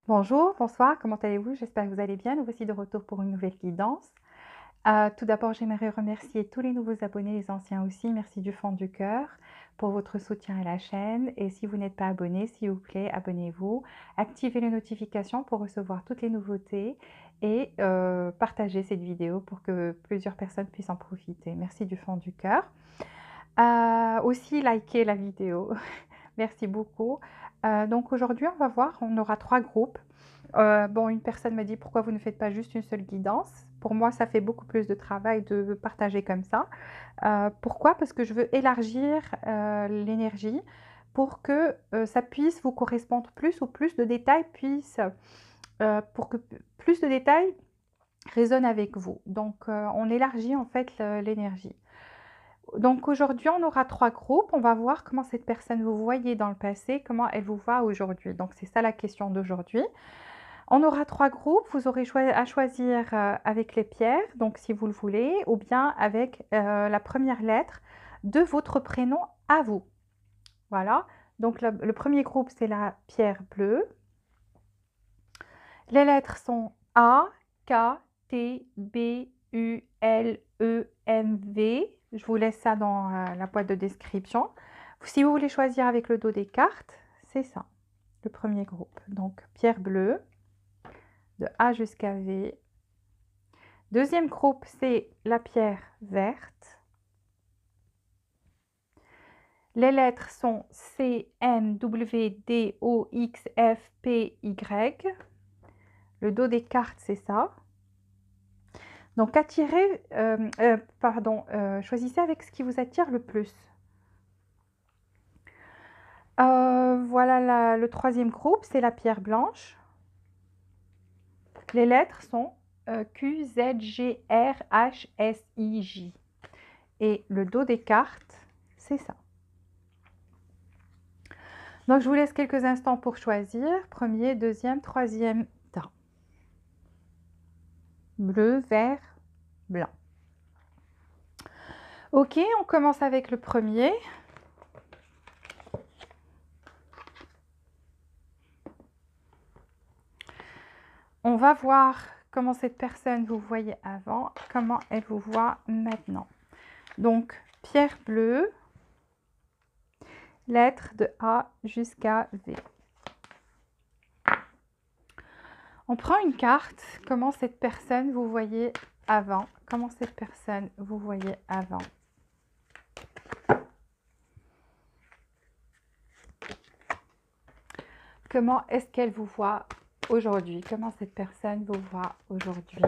Bonjour, bonsoir, comment allez-vous? J'espère que vous allez bien. Nous voici de retour pour une nouvelle guidance. Tout d'abord, j'aimerais remercier tous les nouveaux abonnés, les anciens aussi. Merci du fond du cœur pour votre soutien à la chaîne. Et si vous n'êtes pas abonné, s'il vous plaît, abonnez-vous. Activez les notifications pour recevoir toutes les nouveautés et partagez cette vidéo pour que plusieurs personnes puissent en profiter. Merci du fond du cœur. Aussi, likez la vidéo. Merci beaucoup. Donc aujourd'hui, on va voir, on aura 3 groupes. Bon, une personne me dit: «Pourquoi vous ne faites pas juste une seule guidance?» Pour moi, ça fait beaucoup plus de travail de partager comme ça. Pourquoi? Parce que je veux élargir, l'énergie pour que, ça puisse vous correspondre plus ou plus de détails puissent, pour que plus de détails résonnent avec vous. Donc, on élargit en fait l'énergie. Donc aujourd'hui, on aura 3 groupes. On va voir comment cette personne vous voyait dans le passé, comment elle vous voit aujourd'hui. Donc c'est ça la question d'aujourd'hui. On aura 3 groupes. Vous aurez à choisir avec les pierres, donc si vous le voulez, ou bien avec la première lettre de votre prénom à vous. Voilà. Donc le premier groupe, c'est la pierre bleue. Les lettres sont A, K, T, B, U, L, E, M, V. Je vous laisse ça dans la boîte de description. Si vous voulez choisir avec le dos des cartes, c'est ça, le premier groupe. Donc, pierre bleue, de A jusqu'à V. Deuxième groupe, c'est la pierre verte. Les lettres sont C, M, W, D, O, X, F, P, Y. Le dos des cartes, c'est ça. Donc, choisissez avec ce qui vous attire le plus. Voilà le troisième groupe, c'est la pierre blanche. Les lettres sont Q, Z, G, R, H, S, I, J. Et le dos des cartes, c'est ça. Donc, je vous laisse quelques instants pour choisir. Premier, deuxième, troisième tas. Bleu, vert, blanc. Ok, on commence avec le premier. On va voir comment cette personne vous voyait avant, comment elle vous voit maintenant. Donc, pierre bleue, lettres de A jusqu'à V. On prend une carte, comment cette personne vous voyait avant, comment cette personne vous voyait avant. Comment est-ce qu'elle vous voit aujourd'hui? Comment cette personne vous voit aujourd'hui?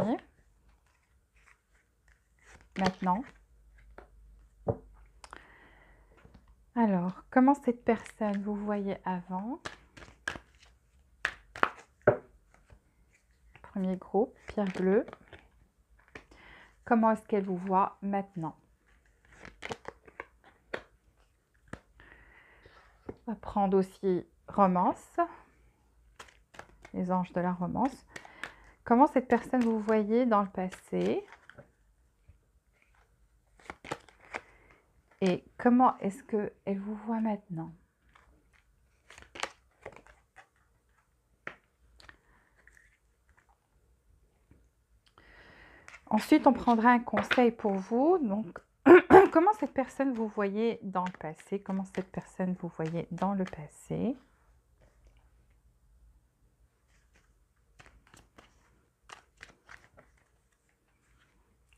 Maintenant. Alors, comment cette personne vous voyait avant? Premier groupe, pierre bleue. Comment est-ce qu'elle vous voit maintenant? On va prendre aussi romance. Les anges de la romance. Comment cette personne vous voyait dans le passé? Et comment est-ce qu'elle vous voit maintenant? Ensuite, on prendra un conseil pour vous. Donc, comment cette personne vous voyait dans le passé? Comment cette personne vous voyait dans le passé?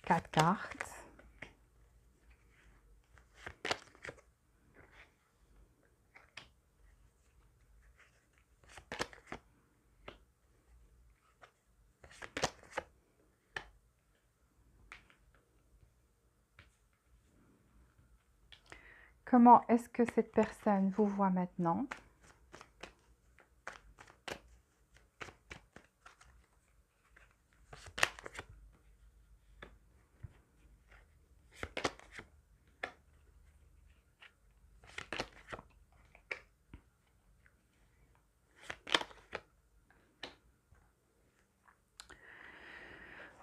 Quatre cartes. Comment est-ce que cette personne vous voit maintenant?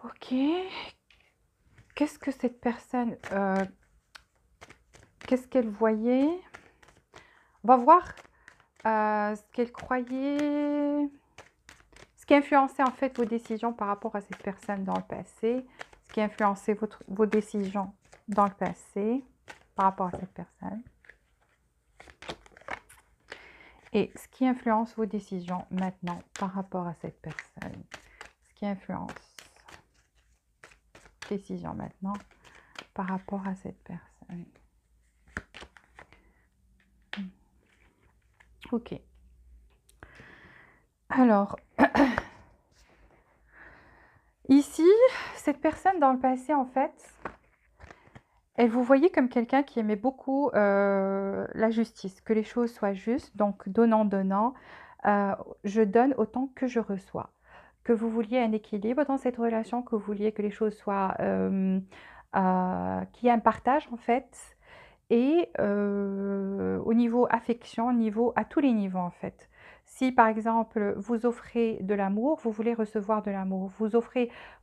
Ok. Qu'est-ce que cette personne... qu'est-ce qu'elle voyait? On va voir ce qu'elle croyait qui a influencé en fait vos décisions par rapport à cette personne dans le passé, ce qui a influencé vos décisions dans le passé par rapport à cette personne, et ce qui influence vos décisions maintenant par rapport à cette personne, ce qui influence décisions maintenant par rapport à cette personne. Ok. Alors, ici, cette personne dans le passé, en fait, elle vous voyait comme quelqu'un qui aimait beaucoup la justice, que les choses soient justes, donc donnant, je donne autant que je reçois. Que vous vouliez un équilibre dans cette relation, que vous vouliez que les choses soient, qu'il y ait un partage en fait, et au niveau affection, à tous les niveaux en fait. Si par exemple vous offrez de l'amour, vous voulez recevoir de l'amour.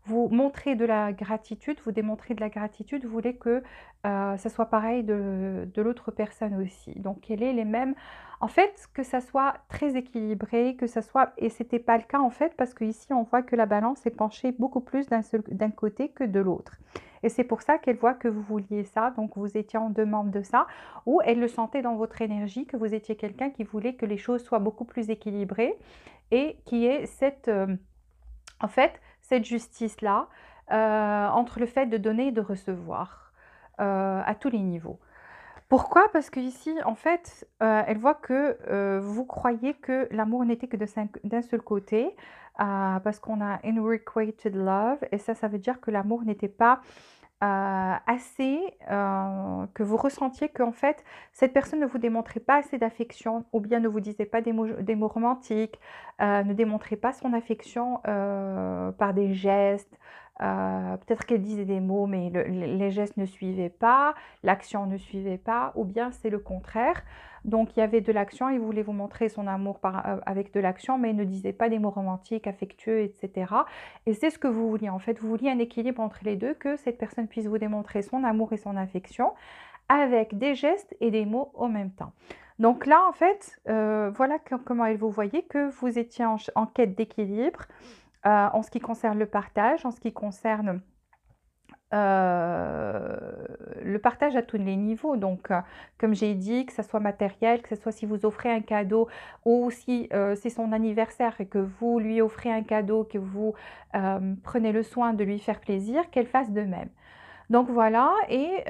Vous montrez de la gratitude, vous démontrez de la gratitude, vous voulez que ça soit pareil de l'autre personne aussi. Donc quel est les mêmes, en fait, que ça soit très équilibré, que ça soit, et c'était pas le cas en fait, parce que ici on voit que la balance est penchée beaucoup plus d'un côté que de l'autre. Et c'est pour ça qu'elle voit que vous vouliez ça, donc vous étiez en demande de ça, ou elle le sentait dans votre énergie, que vous étiez quelqu'un qui voulait que les choses soient beaucoup plus équilibrées et qui ait cette, en fait, cette justice-là entre le fait de donner et de recevoir à tous les niveaux. Pourquoi? Parce qu'ici, en fait, elle voit que vous croyez que l'amour n'était que d'un seul côté, parce qu'on a unrequited love, et ça veut dire que l'amour n'était pas assez, que vous ressentiez qu'en fait, cette personne ne vous démontrait pas assez d'affection, ou bien ne vous disait pas des mots romantiques, ne démontrait pas son affection par des gestes. Peut-être qu'elle disait des mots, mais les gestes ne suivaient pas, l'action ne suivait pas, ou bien c'est le contraire. Donc il y avait de l'action, il voulait vous montrer son amour avec de l'action, mais il ne disait pas des mots romantiques, affectueux, etc. Et c'est ce que vous vouliez en fait, vous vouliez un équilibre entre les deux, que cette personne puisse vous démontrer son amour et son affection avec des gestes et des mots en même temps. Donc là en fait, voilà comment elle vous voyait, que vous étiez en quête d'équilibre en ce qui concerne le partage, en ce qui concerne le partage à tous les niveaux. Donc, comme j'ai dit, que ce soit matériel, que ce soit si vous offrez un cadeau ou si c'est son anniversaire et que vous lui offrez un cadeau, que vous prenez le soin de lui faire plaisir, qu'elle fasse de même. Donc voilà, et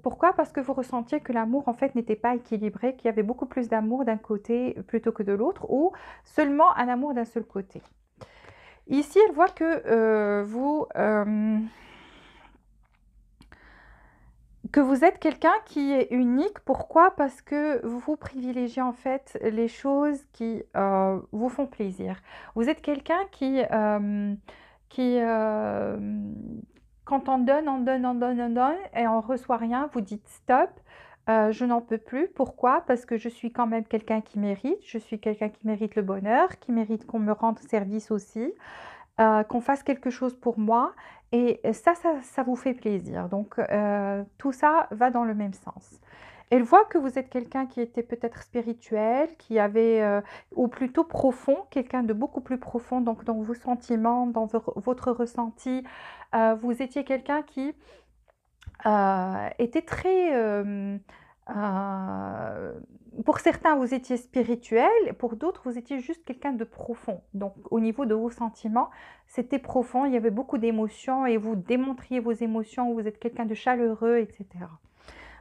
pourquoi? Parce que vous ressentiez que l'amour en fait n'était pas équilibré, qu'il y avait beaucoup plus d'amour d'un côté plutôt que de l'autre, ou seulement un amour d'un seul côté. Ici, elle voit que vous êtes quelqu'un qui est unique. Pourquoi? Parce que vous privilégiez en fait les choses qui vous font plaisir. Vous êtes quelqu'un qui quand on donne, on donne, on donne, on donne et on reçoit rien, vous dites stop. Je n'en peux plus. Pourquoi? Parce que je suis quand même quelqu'un qui mérite. Je suis quelqu'un qui mérite le bonheur, qui mérite qu'on me rende service aussi, qu'on fasse quelque chose pour moi, et ça vous fait plaisir. Donc tout ça va dans le même sens. Elle voit que vous êtes quelqu'un qui était peut-être spirituel, qui avait, ou plutôt profond, quelqu'un de beaucoup plus profond, donc dans vos sentiments, dans votre ressenti. Vous étiez quelqu'un qui était très... pour certains, vous étiez spirituel, pour d'autres, vous étiez juste quelqu'un de profond. Donc, au niveau de vos sentiments, c'était profond, il y avait beaucoup d'émotions et vous démontriez vos émotions, vous êtes quelqu'un de chaleureux, etc.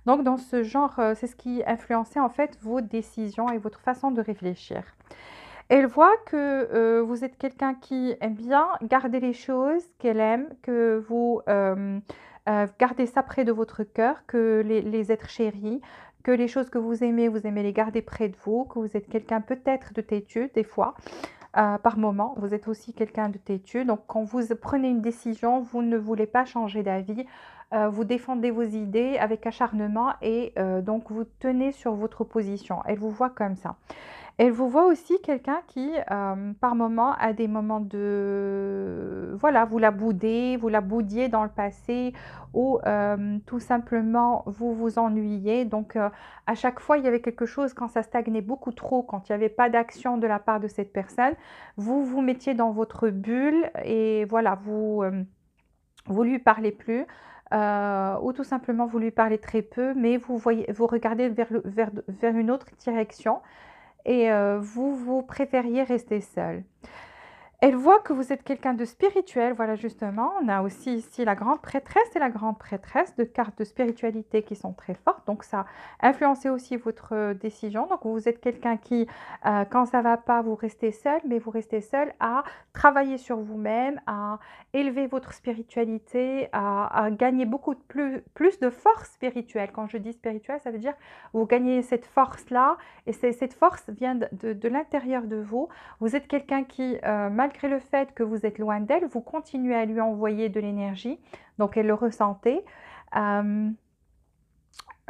Donc, dans ce genre, c'est ce qui influençait en fait vos décisions et votre façon de réfléchir. Elle voit que vous êtes quelqu'un qui aime bien garder les choses qu'elle aime, que vous gardez ça près de votre cœur, que les êtres chéris, que les choses que vous aimez les garder près de vous, que vous êtes quelqu'un peut-être de têtu des fois, par moment. Vous êtes aussi quelqu'un de têtu. Donc quand vous prenez une décision, vous ne voulez pas changer d'avis. Vous défendez vos idées avec acharnement et donc vous tenez sur votre position. Elle vous voit comme ça. Elle vous voit aussi quelqu'un qui, par moment, a des moments de voilà, vous la boudiez dans le passé ou tout simplement vous vous ennuyez. Donc à chaque fois, il y avait quelque chose quand ça stagnait beaucoup trop, quand il n'y avait pas d'action de la part de cette personne, vous vous mettiez dans votre bulle et voilà, vous lui parlez plus, ou tout simplement vous lui parlez très peu, mais vous regardez vers une autre direction et vous préfériez rester seul. Elle voit que vous êtes quelqu'un de spirituel, voilà justement. On a aussi ici la grande prêtresse et la grande prêtresse, de cartes de spiritualité qui sont très fortes. Donc ça a influencé aussi votre décision. Donc vous êtes quelqu'un qui, quand ça va pas, vous restez seul, mais vous restez seul à travailler sur vous-même, à élever votre spiritualité, à gagner beaucoup plus de force spirituelle. Quand je dis spirituelle, ça veut dire vous gagnez cette force-là et cette force vient de l'intérieur de vous. Vous êtes quelqu'un qui, malgré le fait que vous êtes loin d'elle, vous continuez à lui envoyer de l'énergie, donc elle le ressentait. Euh,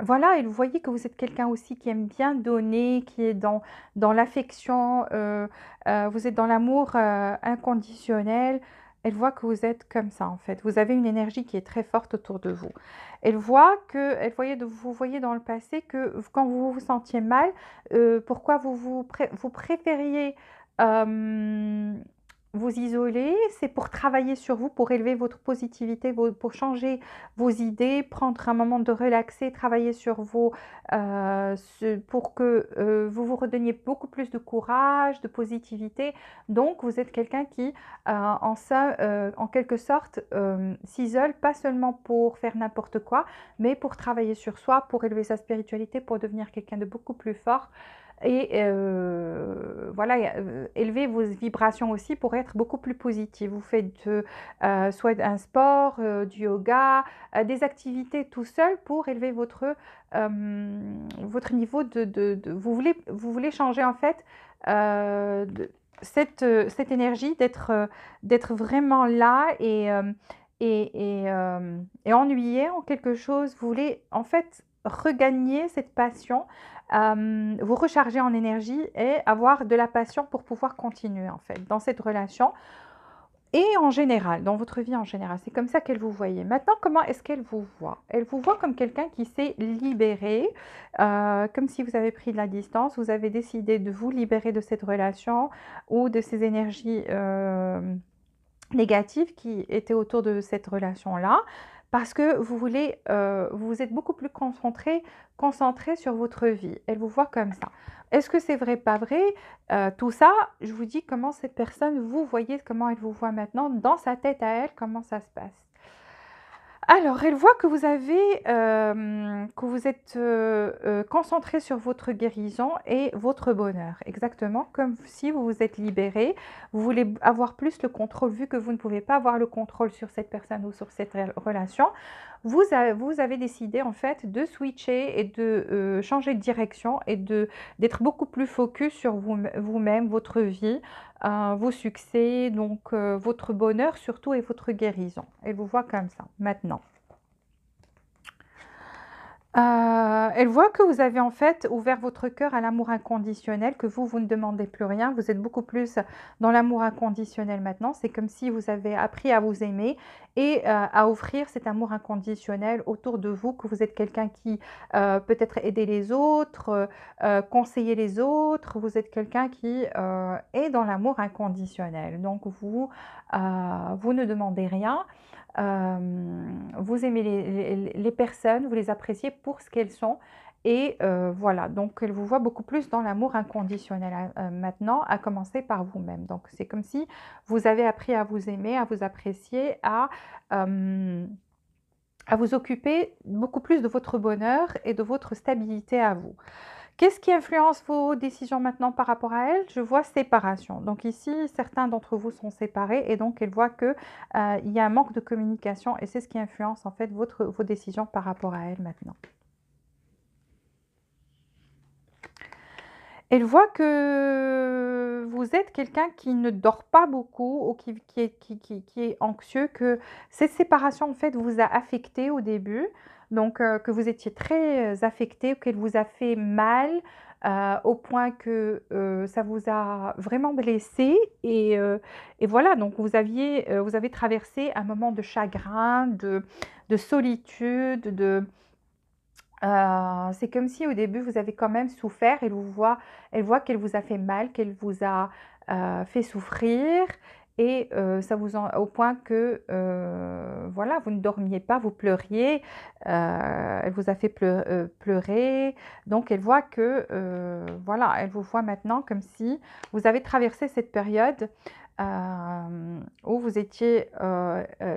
voilà, et vous voyez que vous êtes quelqu'un aussi qui aime bien donner, qui est dans l'affection, vous êtes dans l'amour inconditionnel. Elle voit que vous êtes comme ça en fait. Vous avez une énergie qui est très forte autour de vous. Vous voyez dans le passé que quand vous vous sentiez mal, pourquoi vous préfériez euh, vous isoler, c'est pour travailler sur vous, pour élever votre positivité, pour changer vos idées, prendre un moment de relaxer, travailler sur vous, pour que vous vous redonniez beaucoup plus de courage, de positivité. Donc, vous êtes quelqu'un qui, en quelque sorte, s'isole, pas seulement pour faire n'importe quoi, mais pour travailler sur soi, pour élever sa spiritualité, pour devenir quelqu'un de beaucoup plus fort. Et voilà, élever vos vibrations aussi pour être beaucoup plus positive. Vous faites soit un sport, du yoga, des activités tout seul pour élever votre niveau vous voulez changer en fait cette énergie d'être vraiment là et ennuyé en quelque chose. Vous voulez en fait regagner cette passion, vous recharger en énergie et avoir de la passion pour pouvoir continuer en fait dans cette relation et en général, dans votre vie en général. C'est comme ça qu'elle vous voyait. Maintenant, comment est-ce qu'elle vous voit? Elle vous voit comme quelqu'un qui s'est libéré, comme si vous avez pris de la distance, vous avez décidé de vous libérer de cette relation ou de ces énergies négatives qui étaient autour de cette relation-là, parce que vous êtes beaucoup plus concentré sur votre vie. Elle vous voit comme ça. Est-ce que c'est vrai, pas vrai? Tout ça, je vous dis comment cette personne, vous voyez comment elle vous voit maintenant, dans sa tête à elle, comment ça se passe. Alors, elle voit que que vous êtes concentré sur votre guérison et votre bonheur, exactement comme si vous vous êtes libéré. Vous voulez avoir plus le contrôle, vu que vous ne pouvez pas avoir le contrôle sur cette personne ou sur cette relation. Vous avez décidé en fait de switcher et de changer de direction et d'être beaucoup plus focus sur vous-même, votre vie, vos succès, donc votre bonheur surtout et votre guérison. Elle vous voit comme ça, maintenant. Elle voit que vous avez en fait ouvert votre cœur à l'amour inconditionnel, que vous ne demandez plus rien. Vous êtes beaucoup plus dans l'amour inconditionnel maintenant. C'est comme si vous avez appris à vous aimer et à offrir cet amour inconditionnel autour de vous, que vous êtes quelqu'un qui peut-être aider les autres, conseiller les autres. Vous êtes quelqu'un qui est dans l'amour inconditionnel. Donc vous ne demandez rien. Vous aimez les personnes, vous les appréciez pour ce qu'elles sont et voilà, donc elle vous voit beaucoup plus dans l'amour inconditionnel maintenant, à commencer par vous-même. Donc c'est comme si vous avez appris à vous aimer, à vous apprécier, à vous occuper beaucoup plus de votre bonheur et de votre stabilité à vous. Qu'est-ce qui influence vos décisions maintenant par rapport à elle? Je vois séparation. Donc ici, certains d'entre vous sont séparés et donc elle voit que il y a un manque de communication et c'est ce qui influence en fait vos décisions par rapport à elle maintenant. Elle voit que vous êtes quelqu'un qui ne dort pas beaucoup ou qui est anxieux, que cette séparation en fait vous a affecté au début, donc que vous étiez très affecté, qu'elle vous a fait mal, au point que ça vous a vraiment blessé et voilà, donc vous avez traversé un moment de chagrin, de solitude, c'est comme si au début vous avez quand même souffert. Elle voit qu'elle vous a fait mal, qu'elle vous a fait souffrir et au point que voilà, vous ne dormiez pas, vous pleuriez. Elle vous a fait pleurer. Donc elle voit que voilà, elle vous voit maintenant comme si vous avez traversé cette période où vous étiez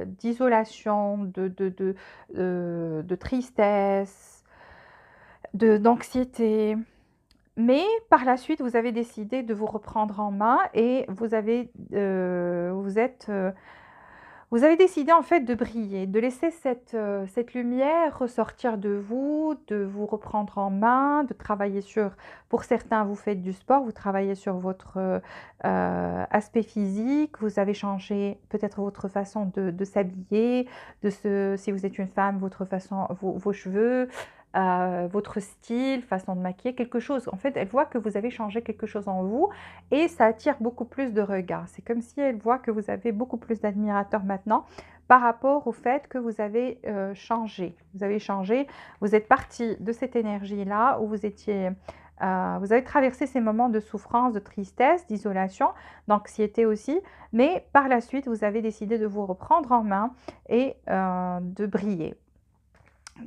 d'isolation, de tristesse, d'anxiété. Mais par la suite, vous avez décidé de vous reprendre en main et vous avez décidé en fait de briller, de laisser cette lumière ressortir de vous, de vous reprendre en main, de travailler sur, pour certains, vous faites du sport, vous travaillez sur votre aspect physique, vous avez changé peut-être votre façon de s'habiller, si vous êtes une femme, votre façon, vos cheveux, votre style, façon de maquiller, quelque chose. En fait, elle voit que vous avez changé quelque chose en vous et ça attire beaucoup plus de regards. C'est comme si elle voit que vous avez beaucoup plus d'admirateurs maintenant par rapport au fait que vous avez changé. Vous avez changé, vous êtes parti de cette énergie-là où vous étiez... vous avez traversé ces moments de souffrance, de tristesse, d'isolation, d'anxiété aussi, mais par la suite, vous avez décidé de vous reprendre en main et de briller.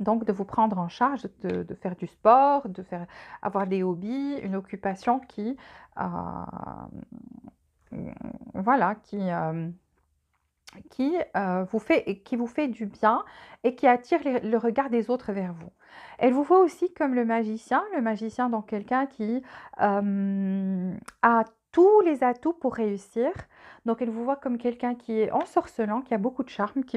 Donc, de vous prendre en charge, de faire du sport, avoir des hobbies, une occupation voilà, qui vous fait du bien et qui attire le regard des autres vers vous. Elle vous voit aussi comme le magicien donc quelqu'un qui a tous les atouts pour réussir. Donc elle vous voit comme quelqu'un qui est ensorcelant, qui a beaucoup de charme, qui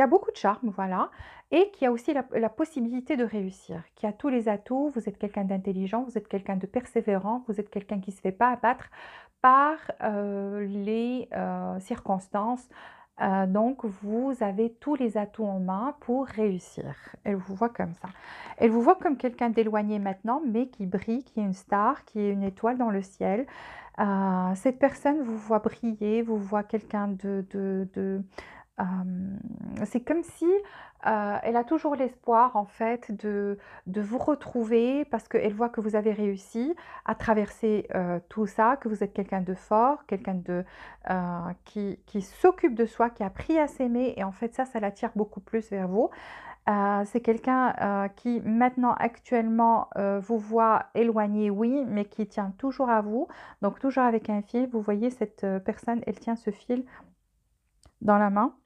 a beaucoup de charme, voilà, et qui a aussi la possibilité de réussir, qui a tous les atouts. Vous êtes quelqu'un d'intelligent, vous êtes quelqu'un de persévérant, vous êtes quelqu'un qui ne se fait pas abattre par les circonstances. Donc, vous avez tous les atouts en main pour réussir. Elle vous voit comme ça. Elle vous voit comme quelqu'un d'éloigné maintenant, mais qui brille, qui est une star, qui est une étoile dans le ciel. Cette personne vous voit briller, vous voit quelqu'un c'est comme si elle a toujours l'espoir en fait de vous retrouver parce qu'elle voit que vous avez réussi à traverser tout ça, que vous êtes quelqu'un de fort, quelqu'un qui s'occupe de soi, qui a appris à s'aimer et en fait ça l'attire beaucoup plus vers vous. C'est quelqu'un qui maintenant actuellement vous voit éloigné, oui, mais qui tient toujours à vous, donc toujours avec un fil. Vous voyez cette personne, elle tient ce fil dans la main.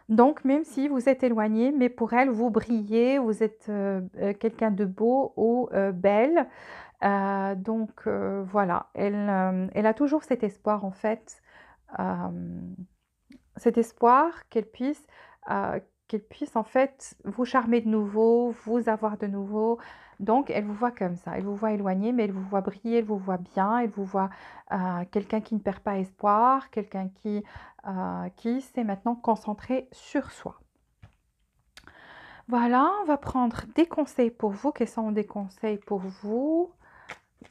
Donc, même si vous êtes éloigné, mais pour elle, vous brillez, vous êtes quelqu'un de beau ou belle. Voilà, elle a toujours cet espoir en fait, cet espoir qu'elle puisse en fait vous charmer de nouveau, vous avoir de nouveau. Donc, elle vous voit comme ça, elle vous voit éloigné, mais elle vous voit briller, elle vous voit bien, elle vous voit quelqu'un qui ne perd pas espoir, quelqu'un qui s'est maintenant concentré sur soi. Voilà, on va prendre des conseils pour vous. Quels sont des conseils pour vous?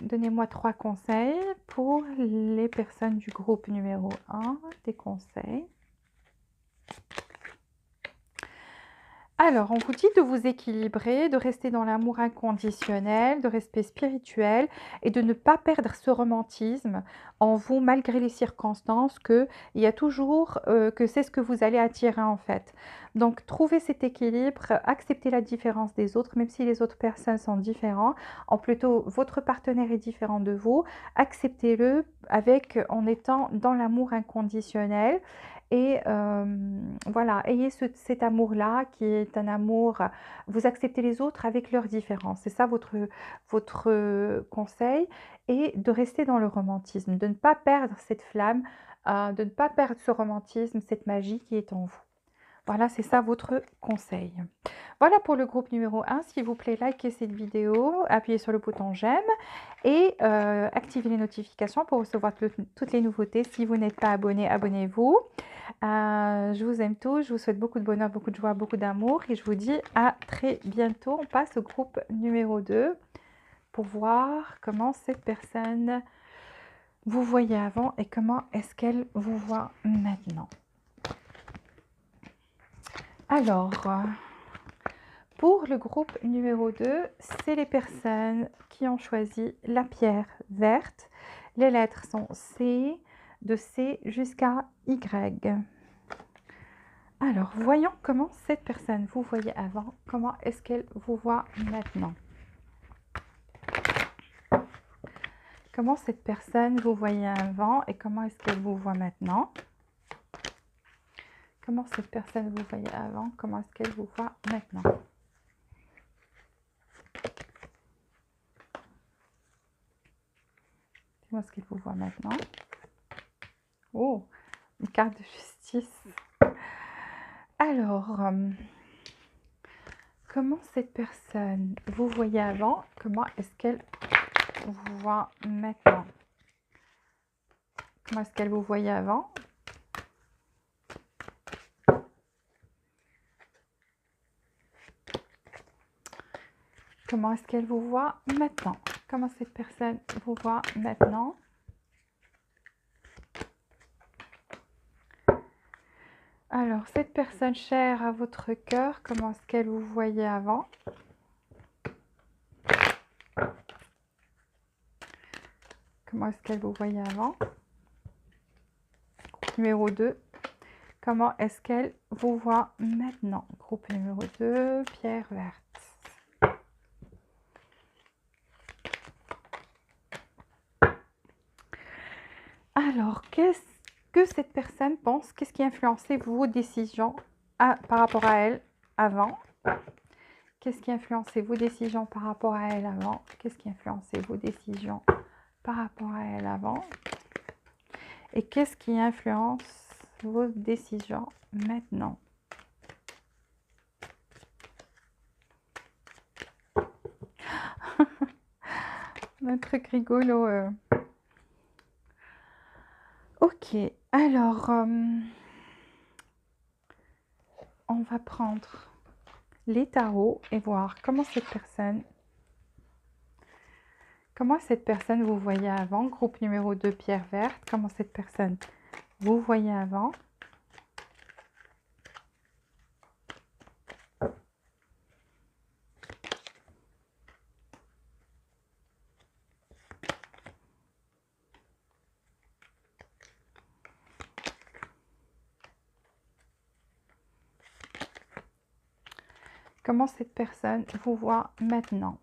Donnez-moi 3 conseils pour les personnes du groupe numéro 1. Des conseils. Alors, on vous dit de vous équilibrer, de rester dans l'amour inconditionnel, de respect spirituel et de ne pas perdre ce romantisme en vous malgré les circonstances, que il y a toujours que c'est ce que vous allez attirer en fait. Donc, trouvez cet équilibre, acceptez la différence des autres, même si les autres personnes sont différentes, plutôt votre partenaire est différent de vous, acceptez-le en étant dans l'amour inconditionnel. Et voilà, ayez cet amour-là qui est un amour, vous acceptez les autres avec leurs différences. C'est ça votre conseil. Et de rester dans le romantisme, de ne pas perdre cette flamme, de ne pas perdre ce romantisme, cette magie qui est en vous. Voilà, c'est ça votre conseil. Voilà pour le groupe numéro 1. S'il vous plaît, likez cette vidéo, appuyez sur le bouton j'aime et activez les notifications pour recevoir toutes les nouveautés. Si vous n'êtes pas abonné, abonnez-vous. Je vous aime tous, je vous souhaite beaucoup de bonheur, beaucoup de joie, beaucoup d'amour et je vous dis à très bientôt. On passe au groupe numéro 2 pour voir comment cette personne vous voyait avant et comment est-ce qu'elle vous voit maintenant. Alors, pour le groupe numéro 2, c'est les personnes qui ont choisi la pierre verte. Les lettres sont C, de C jusqu'à Y. Alors, voyons comment cette personne vous voyait avant, comment est-ce qu'elle vous voit maintenant. Comment cette personne vous voyait avant et comment est-ce qu'elle vous voit maintenant. Comment cette personne vous voyait avant, comment est-ce qu'elle vous voit maintenant. Comment est-ce qu'elle vous voit maintenant. Oh, une carte de justice. Alors, comment cette personne vous voyait avant, comment est-ce qu'elle vous voit maintenant. Comment est-ce qu'elle vous voyait avant. Comment est-ce qu'elle vous voit maintenant. Comment cette personne vous voit maintenant. Alors, cette personne chère à votre cœur, comment est-ce qu'elle vous voyait avant. Comment est-ce qu'elle vous voyait avant. Groupe numéro 2. Comment est-ce qu'elle vous voit maintenant. Groupe numéro 2, pierre verte. Alors, qu'est-ce que cette personne pense? Qu'est-ce qui a influencé vos décisions par rapport à elle avant? Qu'est-ce qui a influencé vos décisions par rapport à elle avant? Qu'est-ce qui a influencé vos décisions par rapport à elle avant? Et qu'est-ce qui influence vos décisions maintenant? Un truc rigolo. Ok, alors, on va prendre les tarots et voir comment cette personne vous voyait avant. Groupe numéro 2, pierre verte. Comment cette personne vous voyait avant. Comment cette personne vous voit maintenant.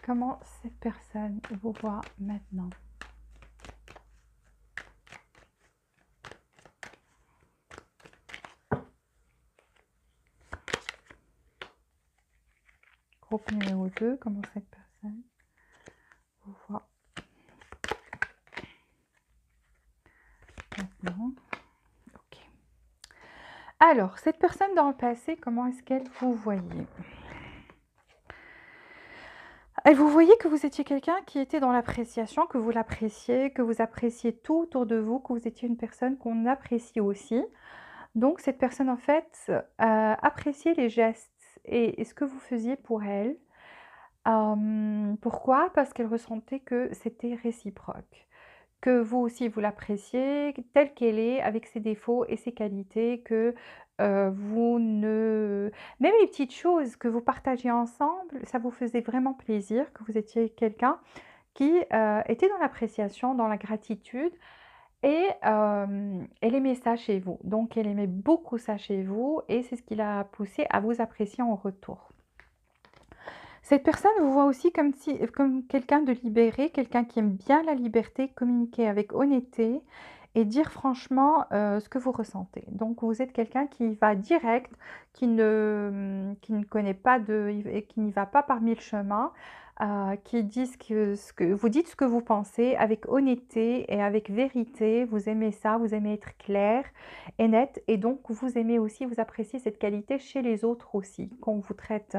Comment cette personne vous voit maintenant. Groupe numéro 2, comment cette personne vous voit maintenant. Ok. Alors, cette personne dans le passé, comment est-ce qu'elle vous voyait? Elle vous voyait que vous étiez quelqu'un qui était dans l'appréciation, que vous l'appréciez, que vous appréciez tout autour de vous, que vous étiez une personne qu'on apprécie aussi. Donc, cette personne, en fait, appréciait les gestes et ce que vous faisiez pour elle. Pourquoi? Parce qu'elle ressentait que c'était réciproque. Que vous aussi, vous l'appréciez telle qu'elle est, avec ses défauts et ses qualités, que vous ne... Même les petites choses que vous partagez ensemble, ça vous faisait vraiment plaisir, que vous étiez quelqu'un qui était dans l'appréciation, dans la gratitude, et elle aimait ça chez vous. Donc, elle aimait beaucoup ça chez vous, et c'est ce qui l'a poussé à vous apprécier en retour. Cette personne vous voit aussi comme quelqu'un de libéré, quelqu'un qui aime bien la liberté, communiquer avec honnêteté et dire franchement ce que vous ressentez. Donc vous êtes quelqu'un qui va direct, qui ne connaît pas et qui n'y va pas par mille chemins, qui dit vous dites ce que vous pensez avec honnêteté et avec vérité. Vous aimez ça, vous aimez être clair et net, et donc vous aimez aussi, vous appréciez cette qualité chez les autres aussi, qu'on vous traite,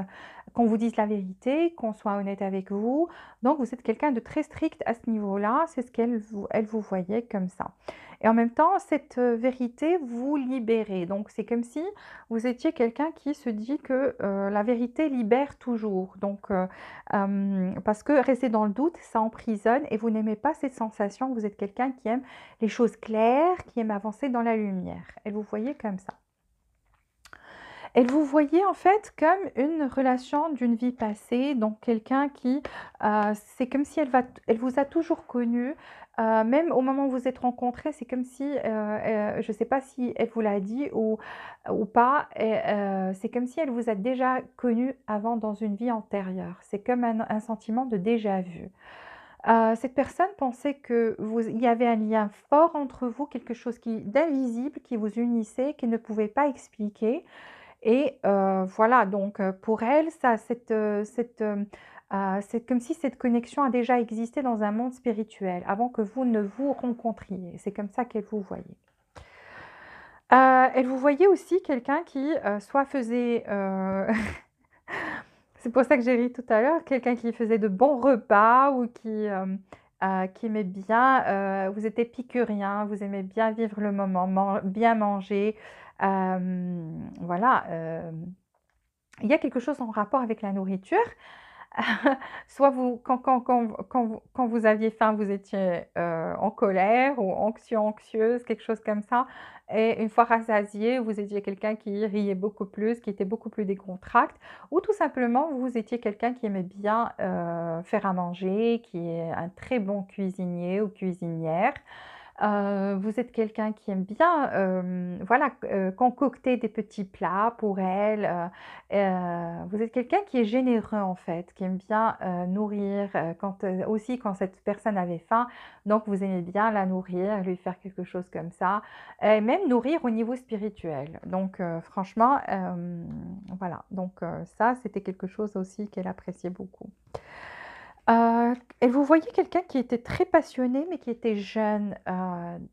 qu'on vous dise la vérité, qu'on soit honnête avec vous. Donc vous êtes quelqu'un de très strict à ce niveau-là, c'est ce elle vous voyait comme ça. et en même temps, cette vérité vous libérait. Donc c'est comme si vous étiez quelqu'un qui se dit que la vérité libère toujours. Donc, parce que rester dans le doute, ça emprisonne et vous n'aimez pas cette sensation. Vous êtes quelqu'un qui aime les choses claires, qui aime avancer dans la lumière. Et vous voyez comme ça. Et vous voyez en fait comme une relation d'une vie passée, donc quelqu'un qui, c'est comme si elle vous a toujours connu, même au moment où vous êtes rencontrés, c'est comme si, je ne sais pas si elle vous l'a dit ou pas, et c'est comme si elle vous a déjà connu avant dans une vie antérieure. C'est comme un sentiment de déjà vu. Cette personne pensait que il y avait un lien fort entre vous, quelque chose d'invisible qui vous unissait, qu'elle ne pouvait pas expliquer et voilà, donc pour elle, ça c'est comme si cette connexion a déjà existé dans un monde spirituel, avant que vous ne vous rencontriez. C'est comme ça qu'elle vous voyait. Elle vous voyait aussi quelqu'un qui, soit faisait, c'est pour ça que j'ai ri tout à l'heure, quelqu'un qui faisait de bons repas ou qui aimait bien, vous êtes épicurien, vous aimez bien vivre le moment, bien manger, voilà, il y a quelque chose en rapport avec la nourriture. Soit vous quand vous aviez faim, vous étiez, en colère ou anxieuse, quelque chose comme ça et une fois rassasié, vous étiez quelqu'un qui riait beaucoup plus, qui était beaucoup plus décontracté ou tout simplement, vous étiez quelqu'un qui aimait bien, faire à manger, qui est un très bon cuisinier ou cuisinière. Vous êtes quelqu'un qui aime bien, voilà, concocter des petits plats pour elle, vous êtes quelqu'un qui est généreux, en fait, qui aime bien, nourrir, aussi quand cette personne avait faim, donc vous aimez bien la nourrir, lui faire quelque chose comme ça et même nourrir au niveau spirituel. Donc franchement, voilà, donc ça, c'était quelque chose aussi qu'elle appréciait beaucoup. Et vous voyez quelqu'un qui était très passionné, mais qui était jeune,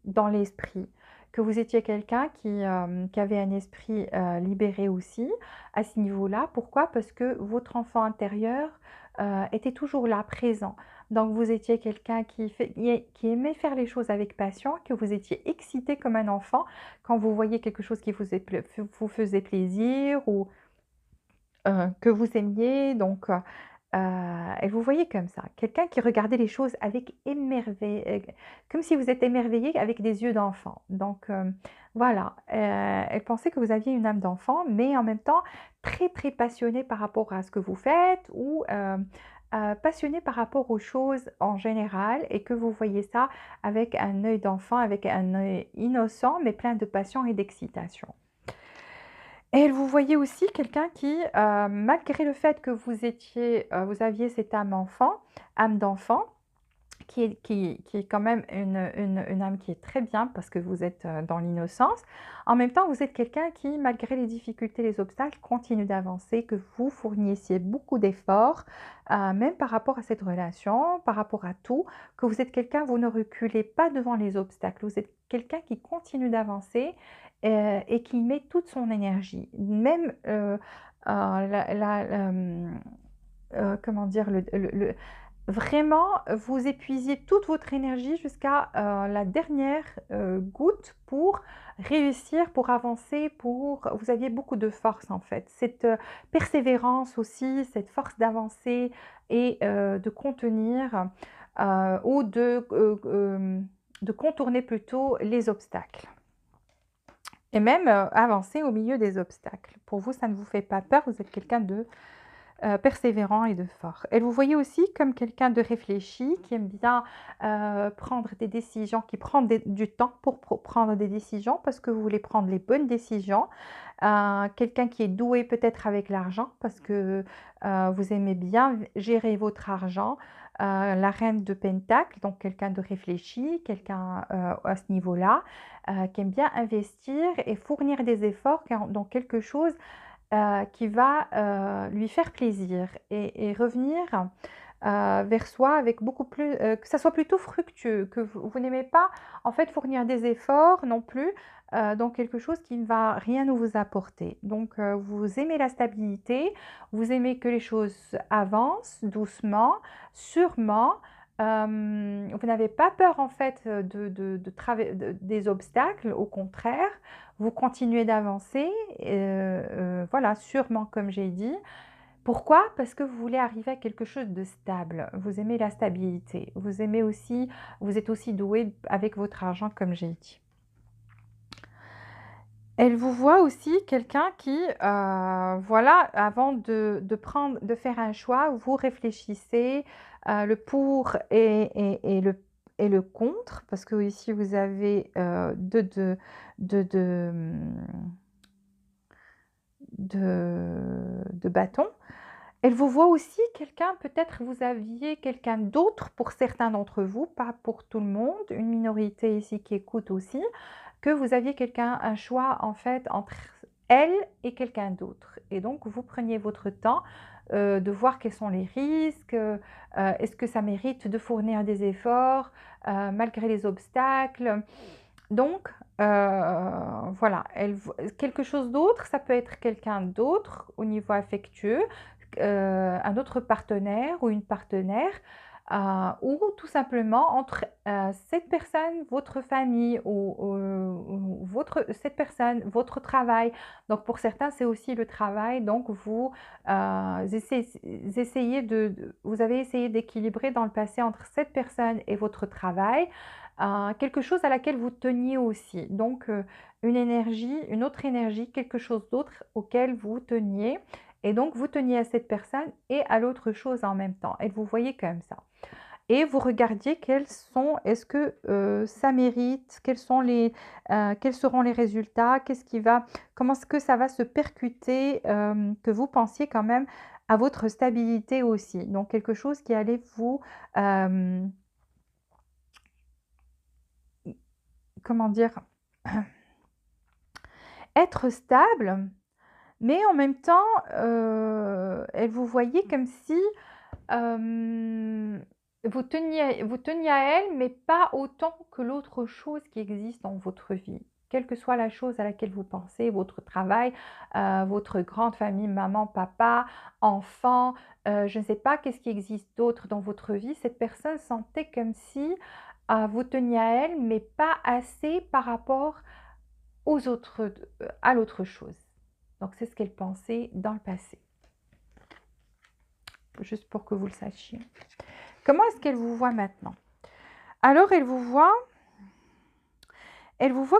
dans l'esprit. Que vous étiez quelqu'un qui avait un esprit, libéré aussi, à ce niveau-là. Pourquoi? Parce que votre enfant intérieur, était toujours là, présent. Donc vous étiez quelqu'un qui aimait faire les choses avec passion, que vous étiez excité comme un enfant quand vous voyez quelque chose qui vous faisait plaisir ou, que vous aimiez donc et vous voyez comme ça, quelqu'un qui regardait les choses avec comme si vous êtes émerveillé avec des yeux d'enfant. Donc voilà, elle pensait que vous aviez une âme d'enfant, mais en même temps très, très passionné par rapport à ce que vous faites ou passionné par rapport aux choses en général et que vous voyez ça avec un œil d'enfant, avec un œil innocent, mais plein de passion et d'excitation. Et vous voyez aussi quelqu'un qui, malgré le fait que vous aviez cette âme d'enfant, qui est quand même une âme qui est très bien parce que vous êtes, dans l'innocence. En même temps, vous êtes quelqu'un qui, malgré les difficultés, les obstacles, continue d'avancer, que vous fournissiez beaucoup d'efforts, même par rapport à cette relation, par rapport à tout, que vous êtes quelqu'un, vous ne reculez pas devant les obstacles. Vous êtes quelqu'un qui continue d'avancer, et qui met toute son énergie. Même, comment dire? Vraiment, vous épuisiez toute votre énergie jusqu'à, la dernière, goutte pour réussir, pour avancer, vous aviez beaucoup de force en fait. Cette, persévérance aussi, cette force d'avancer et de contenir, ou de contourner plutôt les obstacles et même, avancer au milieu des obstacles. Pour vous, ça ne vous fait pas peur, vous êtes quelqu'un de persévérant et de fort. Et vous voyez aussi comme quelqu'un de réfléchi, qui aime bien prendre des décisions, qui prend du temps pour prendre des décisions parce que vous voulez prendre les bonnes décisions. Quelqu'un qui est doué peut-être avec l'argent parce que vous aimez bien gérer votre argent. La reine de Pentacle, donc quelqu'un de réfléchi, quelqu'un à ce niveau-là, qui aime bien investir et fournir des efforts dans quelque chose qui va, lui faire plaisir et revenir, vers soi avec beaucoup plus, que ça soit plutôt fructueux, que vous n'aimez pas, en fait, fournir des efforts non plus, dans quelque chose qui ne va rien nous vous apporter. Donc, vous aimez la stabilité, vous aimez que les choses avancent doucement, sûrement, Vous n'avez pas peur en fait des obstacles, au contraire, vous continuez d'avancer, voilà, sûrement comme j'ai dit. Pourquoi? Parce que vous voulez arriver à quelque chose de stable. Vous aimez la stabilité. Vous êtes aussi doué avec votre argent comme j'ai dit. Elle vous voit aussi quelqu'un qui, voilà, avant de faire un choix, vous réfléchissez, le pour et le contre, parce que ici vous avez, de, de bâtons. Elle vous voit aussi quelqu'un, peut-être vous aviez quelqu'un d'autre pour certains d'entre vous, pas pour tout le monde, une minorité ici qui écoute aussi, que vous aviez quelqu'un, un choix en fait entre elle et quelqu'un d'autre. Et donc vous preniez votre temps de voir quels sont les risques, est-ce que ça mérite de fournir des efforts malgré les obstacles. Donc voilà, quelque chose d'autre, ça peut être quelqu'un d'autre au niveau affectueux, un autre partenaire ou une partenaire, ou tout simplement entre cette personne, votre famille ou cette personne, votre travail. Donc pour certains, c'est aussi le travail. Donc vous avez essayé d'équilibrer dans le passé entre cette personne et votre travail. Quelque chose à laquelle vous teniez aussi. Donc une énergie, une autre énergie, quelque chose d'autre auquel vous teniez. Et donc, vous teniez à cette personne et à l'autre chose en même temps. Et vous voyez comme ça. Et vous regardiez est-ce que ça mérite, quels seront les résultats, comment est-ce que ça va se percuter, que vous pensiez quand même à votre stabilité aussi. Donc, quelque chose qui allait vous, comment dire, être stable, mais en même temps, elle vous voyait comme si vous teniez à elle, mais pas autant que l'autre chose qui existe dans votre vie. Quelle que soit la chose à laquelle vous pensez, votre travail, votre grande famille, maman, papa, enfant, je ne sais pas qu'est-ce qui existe d'autre dans votre vie, cette personne sentait comme si vous teniez à elle, mais pas assez par rapport à l'autre chose. Donc c'est ce qu'elle pensait dans le passé. Juste pour que vous le sachiez. Comment est-ce qu'elle vous voit maintenant? Alors, elle vous voit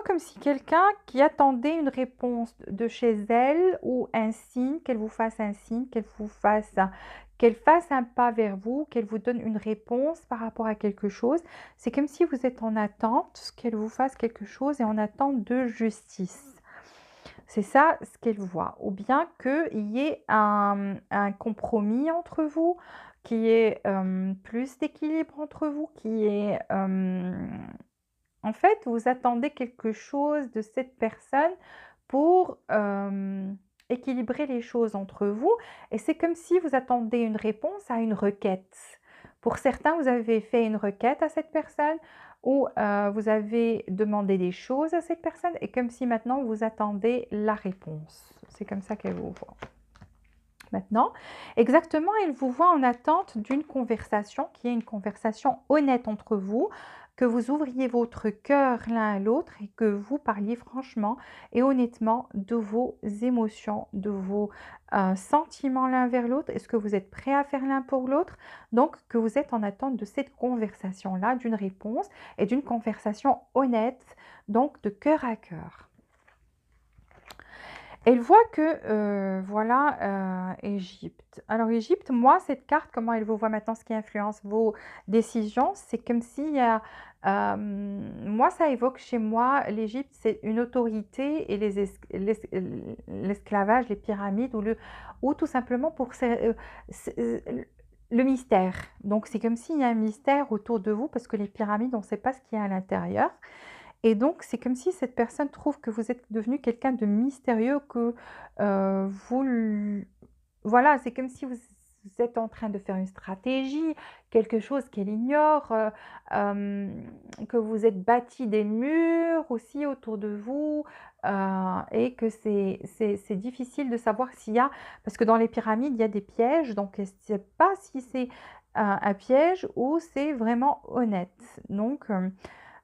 comme si quelqu'un qui attendait une réponse de chez elle ou un signe, qu'elle vous fasse un signe, qu'elle fasse un pas vers vous, qu'elle vous donne une réponse par rapport à quelque chose. C'est comme si vous êtes en attente qu'elle vous fasse quelque chose et en attente de justice. C'est ça ce qu'elle voit. Ou bien qu'il y ait un compromis entre vous, qu'il y ait plus d'équilibre entre vous, en fait, vous attendez quelque chose de cette personne pour équilibrer les choses entre vous. Et c'est comme si vous attendez une réponse à une requête. Pour certains, vous avez fait une requête à cette personne ou vous avez demandé des choses à cette personne et comme si maintenant vous attendez la réponse. C'est comme ça qu'elle vous voit. Maintenant, exactement, elle vous voit en attente d'une conversation qui est une conversation honnête entre vous, que vous ouvriez votre cœur l'un à l'autre et que vous parliez franchement et honnêtement de vos émotions, de vos sentiments l'un vers l'autre. Est-ce que vous êtes prêt à faire l'un pour l'autre? Donc, que vous êtes en attente de cette conversation-là, d'une réponse et d'une conversation honnête, donc de cœur à cœur. Elle voit que, voilà, Égypte. Alors Égypte, moi, cette carte, comment elle vous voit maintenant, ce qui influence vos décisions, c'est comme s'il y a, moi, ça évoque chez moi, l'Égypte, c'est une autorité et l'esclavage, les pyramides, ou tout simplement pour le mystère. Donc c'est comme s'il y a un mystère autour de vous, parce que les pyramides, on ne sait pas ce qu'il y a à l'intérieur. Et donc, c'est comme si cette personne trouve que vous êtes devenu quelqu'un de mystérieux, que voilà, c'est comme si vous êtes en train de faire une stratégie, quelque chose qu'elle ignore, que vous êtes bâti des murs aussi autour de vous, et que c'est difficile de savoir s'il y a, parce que dans les pyramides, il y a des pièges, donc je ne sais pas si c'est un piège ou c'est vraiment honnête. Donc,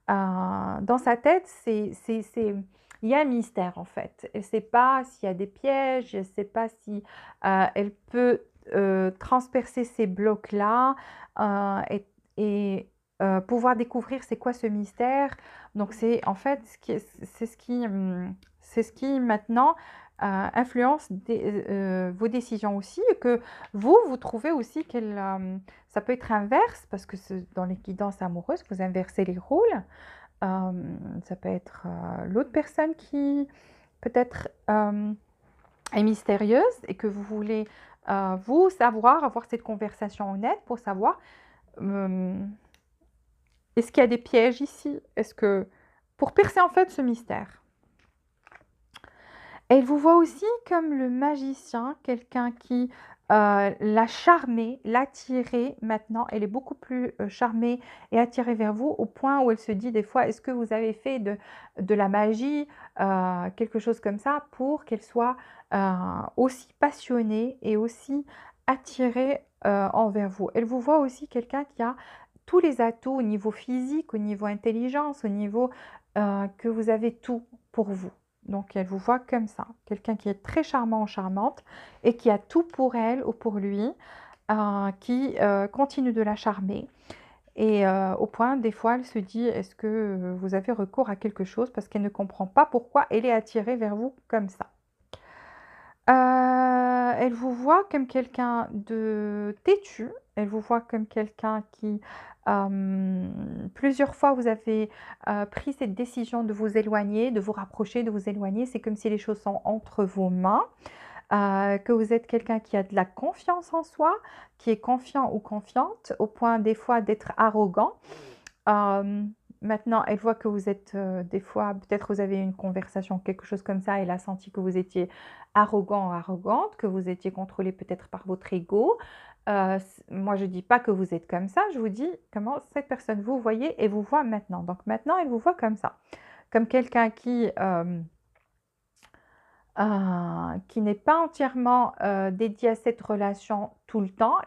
dans sa tête, il y a un mystère en fait. Elle ne sait pas s'il y a des pièges, elle ne sait pas si elle peut transpercer ces blocs-là et pouvoir découvrir c'est quoi ce mystère. Donc c'est en fait c'est ce qui maintenant influence vos décisions aussi, et que vous trouvez aussi ça peut être inverse, parce que dans les guidances amoureuses, vous inversez les rôles. Ça peut être l'autre personne qui peut-être est mystérieuse et que vous voulez vous savoir, avoir cette conversation honnête pour savoir est-ce qu'il y a des pièges ici? Est-ce que pour percer en fait ce mystère. Elle vous voit aussi comme le magicien, quelqu'un qui l'a charmée, l'a attirée. Maintenant, elle est beaucoup plus charmée et attirée vers vous, au point où elle se dit des fois, est-ce que vous avez fait de la magie, quelque chose comme ça, pour qu'elle soit aussi passionnée et aussi attirée envers vous. Elle vous voit aussi quelqu'un qui a tous les atouts au niveau physique, au niveau intelligence, au niveau que vous avez tout pour vous. Donc, elle vous voit comme ça, quelqu'un qui est très charmant ou charmante et qui a tout pour elle ou pour lui, qui continue de la charmer. Et au point, des fois, elle se dit, est-ce que vous avez recours à quelque chose, parce qu'elle ne comprend pas pourquoi elle est attirée vers vous comme ça. Elle vous voit comme quelqu'un de têtu, elle vous voit comme quelqu'un qui, plusieurs fois vous avez, pris cette décision de vous éloigner, de vous rapprocher, de vous éloigner. C'est comme si les choses sont entre vos mains, que vous êtes quelqu'un qui a de la confiance en soi, qui est confiant ou confiante, au point des fois d'être arrogant. Maintenant, elle voit que vous êtes, des fois, peut-être vous avez eu une conversation, quelque chose comme ça, elle a senti que vous étiez arrogant ou arrogante, que vous étiez contrôlé peut-être par votre ego. Moi, je ne dis pas que vous êtes comme ça, je vous dis comment cette personne vous voyez et vous voit maintenant. Donc maintenant, elle vous voit comme ça, comme quelqu'un qui n'est pas entièrement dédié à cette relation tout le temps,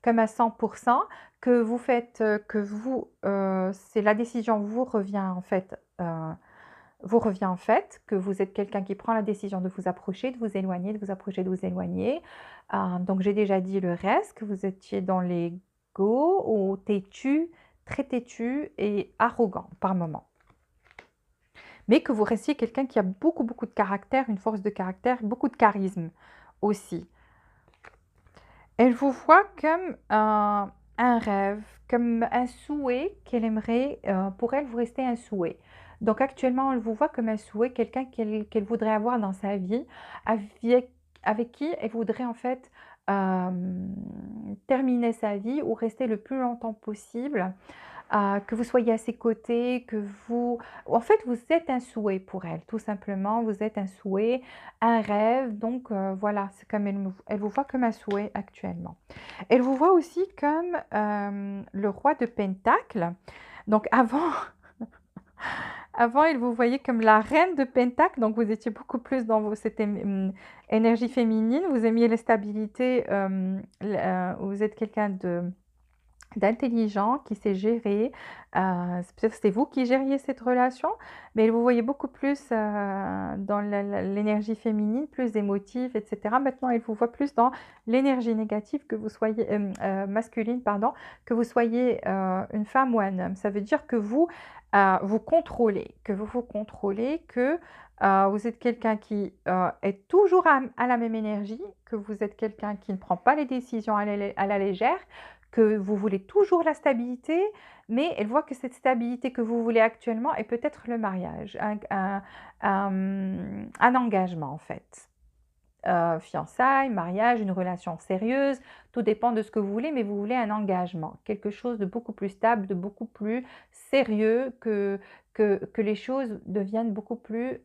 comme à 100%, que vous faites, c'est la décision vous revient en fait, que vous êtes quelqu'un qui prend la décision de vous approcher, de vous éloigner, de vous approcher, de vous éloigner. Donc j'ai déjà dit le reste, que vous étiez dans l'ego ou têtu, très têtu et arrogant par moment. Mais que vous restiez quelqu'un qui a beaucoup, beaucoup de caractère, une force de caractère, beaucoup de charisme aussi. Elle vous voit comme un rêve, comme un souhait qu'elle aimerait, pour elle, vous restez un souhait. Donc actuellement, elle vous voit comme un souhait, quelqu'un qu'elle voudrait avoir dans sa vie, avec qui elle voudrait en fait terminer sa vie ou rester le plus longtemps possible. Que vous soyez à ses côtés, que vous... En fait, vous êtes un souhait pour elle, tout simplement. Vous êtes un souhait, un rêve. Donc, voilà, c'est comme elle vous voit comme un souhait actuellement. Elle vous voit aussi comme le roi de Pentacle. Donc, avant, avant, il vous voyait comme la reine de Pentacle. Donc, vous étiez beaucoup plus dans cette énergie féminine. Vous aimiez la stabilité. Vous êtes quelqu'un d'intelligent, qui sait gérer. Peut-être c'était vous qui gériez cette relation, mais vous voyez beaucoup plus dans l'énergie féminine, plus émotive, etc. Maintenant, elle vous voit plus dans l'énergie négative, que vous soyez masculine, pardon, que vous soyez une femme ou un homme. Ça veut dire que vous vous contrôlez, que vous êtes quelqu'un qui est toujours à la même énergie, que vous êtes quelqu'un qui ne prend pas les décisions à la légère, que vous voulez toujours la stabilité, mais elle voit que cette stabilité que vous voulez actuellement est peut-être le mariage, un engagement en fait. Fiançailles, mariage, une relation sérieuse, tout dépend de ce que vous voulez, mais vous voulez un engagement, quelque chose de beaucoup plus stable, de beaucoup plus sérieux, que les choses deviennent beaucoup plus,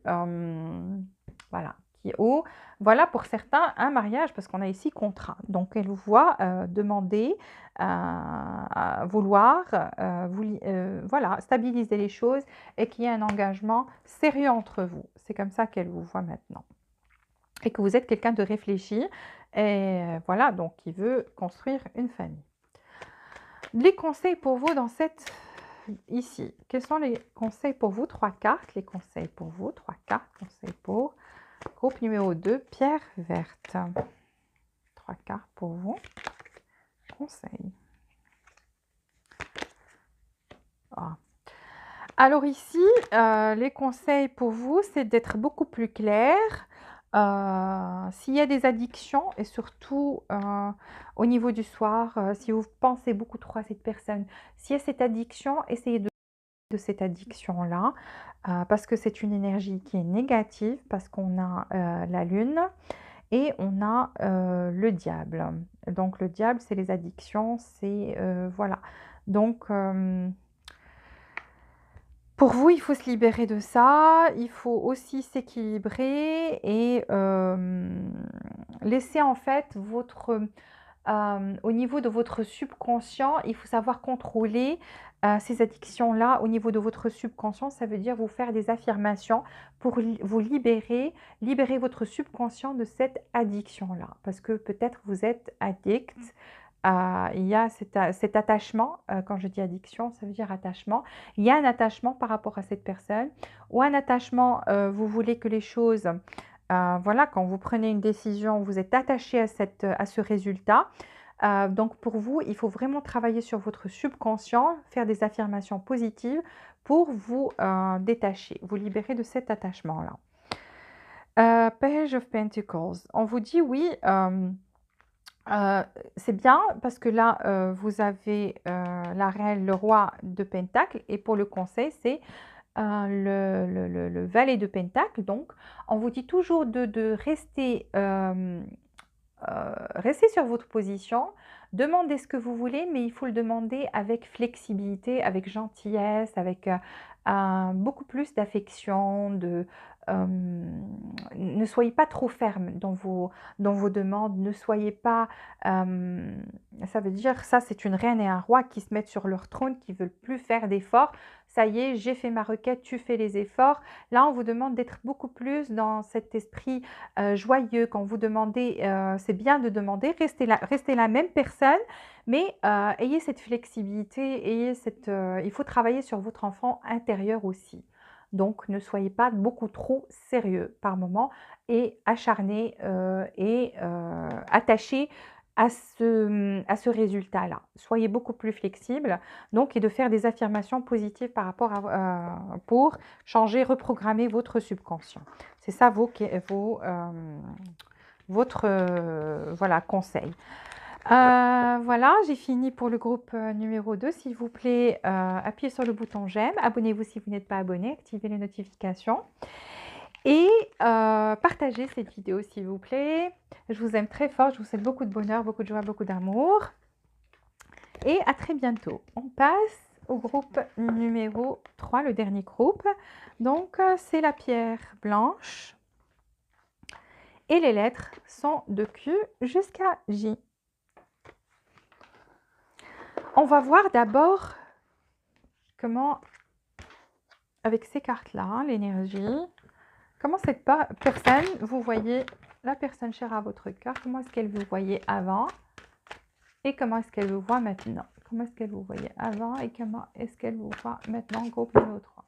voilà, ou voilà pour certains un mariage, parce qu'on a ici contrat. Donc elle vous voit demander, vouloir, voilà, stabiliser les choses et qu'il y ait un engagement sérieux entre vous. C'est comme ça qu'elle vous voit maintenant. Et que vous êtes quelqu'un de réfléchi et voilà, donc qui veut construire une famille. Les conseils pour vous dans cette... Ici, quels sont les conseils pour vous? 3 cartes, les conseils pour vous, 3 cartes, conseils pour groupe numéro 2, pierre verte. 3 cartes pour vous, conseils. Ah. Alors ici, les conseils pour vous, c'est d'être beaucoup plus clair. S'il y a des addictions et surtout au niveau du soir, si vous pensez beaucoup trop à cette personne, s'il y a cette addiction, essayez de cette addiction-là, parce que c'est une énergie qui est négative, parce qu'on a la lune et on a le diable. Donc le diable, c'est les addictions, c'est voilà. Donc pour vous, il faut se libérer de ça, il faut aussi s'équilibrer et laisser en fait votre, au niveau de votre subconscient, il faut savoir contrôler ces addictions-là au niveau de votre subconscient. Ça veut dire vous faire des affirmations pour vous libérer votre subconscient de cette addiction-là. Parce que peut-être vous êtes addict. Il y a cet attachement, quand je dis addiction, ça veut dire attachement. Il y a un attachement par rapport à cette personne ou un attachement, vous voulez que les choses, voilà, quand vous prenez une décision, vous êtes attaché à ce résultat. Donc pour vous, il faut vraiment travailler sur votre subconscient, faire des affirmations positives pour vous détacher, vous libérer de cet attachement-là. Page of Pentacles. On vous dit oui. C'est bien parce que là, vous avez la reine, le roi de Pentacle et pour le conseil, c'est le valet de Pentacle. Donc, on vous dit toujours de rester, rester sur votre position, demandez ce que vous voulez, mais il faut le demander avec flexibilité, avec gentillesse, avec beaucoup plus d'affection, ne soyez pas trop ferme dans vos demandes, ne soyez pas, ça veut dire, ça c'est une reine et un roi qui se mettent sur leur trône, qui ne veulent plus faire d'efforts. Ça y est, j'ai fait ma requête, tu fais les efforts. Là, on vous demande d'être beaucoup plus dans cet esprit joyeux. Quand vous demandez, c'est bien de demander, restez la même personne, mais ayez cette flexibilité, il faut travailler sur votre enfant intérieur aussi. Donc, ne soyez pas beaucoup trop sérieux par moment et acharné et attaché à ce résultat-là. Soyez beaucoup plus flexible donc, et de faire des affirmations positives par rapport pour changer, reprogrammer votre subconscient. C'est ça votre voilà, conseil. Voilà, j'ai fini pour le groupe numéro 2. S'il vous plaît, appuyez sur le bouton j'aime. Abonnez-vous si vous n'êtes pas abonné. Activez les notifications. Et partagez cette vidéo s'il vous plaît. Je vous aime très fort. Je vous souhaite beaucoup de bonheur, beaucoup de joie, beaucoup d'amour. Et à très bientôt. On passe au groupe numéro 3, le dernier groupe. Donc, c'est la pierre blanche. Et les lettres sont de Q jusqu'à J. On va voir d'abord comment, avec ces cartes-là, l'énergie, comment cette personne, vous voyez la personne chère à votre cœur, comment est-ce qu'elle vous voyait avant et comment est-ce qu'elle vous voit maintenant. Comment est-ce qu'elle vous voyait avant et comment est-ce qu'elle vous voit maintenant, groupe numéro 3.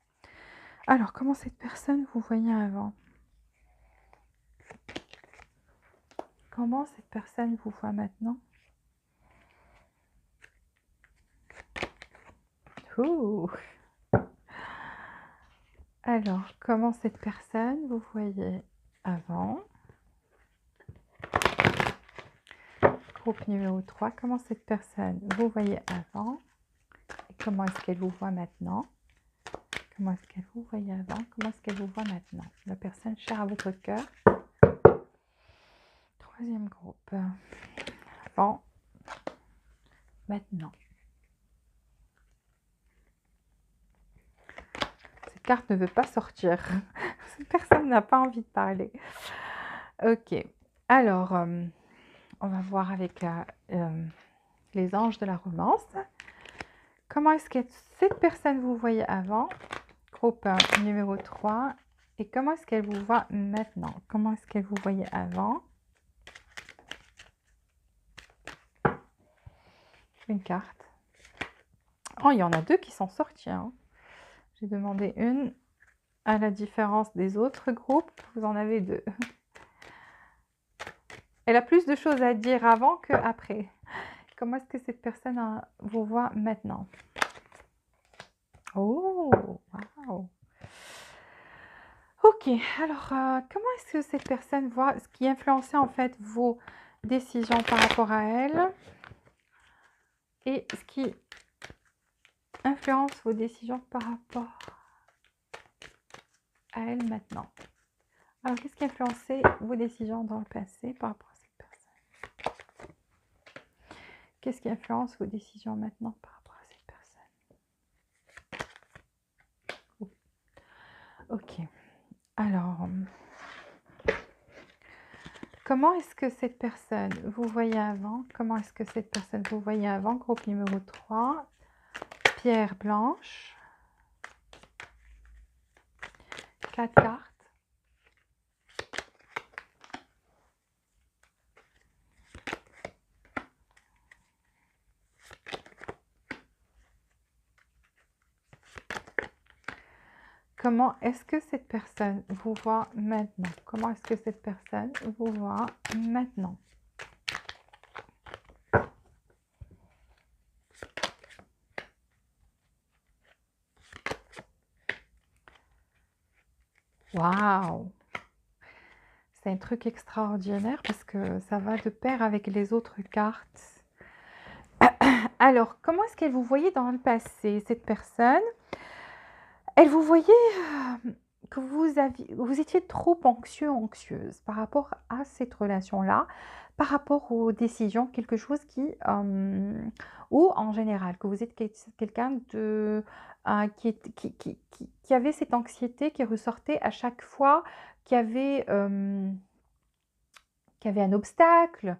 Alors, comment cette personne vous voyait avant? Comment cette personne vous voit maintenant? Ouh. Alors, comment cette personne vous voyait avant? Groupe numéro 3, comment cette personne vous voyait avant? Et comment est-ce qu'elle vous voit maintenant? Comment est-ce qu'elle vous voyait avant? Comment est-ce qu'elle vous voit maintenant? La personne chère à votre cœur. Troisième groupe. Avant, maintenant. Cette carte ne veut pas sortir. Cette personne n'a pas envie de parler. Ok. Alors, on va voir avec les anges de la romance. Comment est-ce que cette personne vous voyait avant? Groupe numéro 3. Et comment est-ce qu'elle vous voit maintenant? Comment est-ce qu'elle vous voyait avant? Une carte. Oh, il y en a 2 qui sont sortis, hein. J'ai demandé une à la différence des autres groupes, vous en avez 2. Elle a plus de choses à dire avant qu'après. Comment est-ce que cette personne vous voit maintenant? Oh, waouh! OK, alors, comment est-ce que cette personne voit ce qui influençait en fait vos décisions par rapport à elle et ce qui influence vos décisions par rapport à elle maintenant? Alors, qu'est-ce qui influençait vos décisions dans le passé par rapport à cette personne? Qu'est-ce qui influence vos décisions maintenant par rapport à cette personne? Oh, OK. Alors, comment est-ce que cette personne vous voyait avant? Comment est-ce que cette personne vous voyait avant? Groupe numéro 3, pierre blanche, 4 cartes. Comment est-ce que cette personne vous voit maintenant? Comment est-ce que cette personne vous voit maintenant? Waouh! C'est un truc extraordinaire parce que ça va de pair avec les autres cartes. Alors, comment est-ce qu'elle vous voyait dans le passé, cette personne? Elle vous voyait que vous étiez trop anxieux, anxieuse par rapport à cette relation-là, par rapport aux décisions, quelque chose qui, ou en général, que vous êtes quelqu'un de, qui avait cette anxiété qui ressortait à chaque fois qu'il y avait un obstacle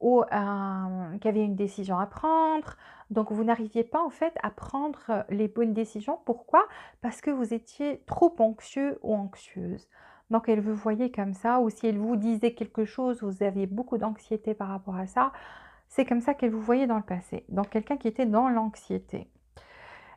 ou qu'il y avait une décision à prendre. Donc, vous n'arriviez pas en fait à prendre les bonnes décisions. Pourquoi? Parce que vous étiez trop anxieux ou anxieuse. Donc, elle vous voyait comme ça, ou si elle vous disait quelque chose, vous aviez beaucoup d'anxiété par rapport à ça. C'est comme ça qu'elle vous voyait dans le passé. Donc, quelqu'un qui était dans l'anxiété.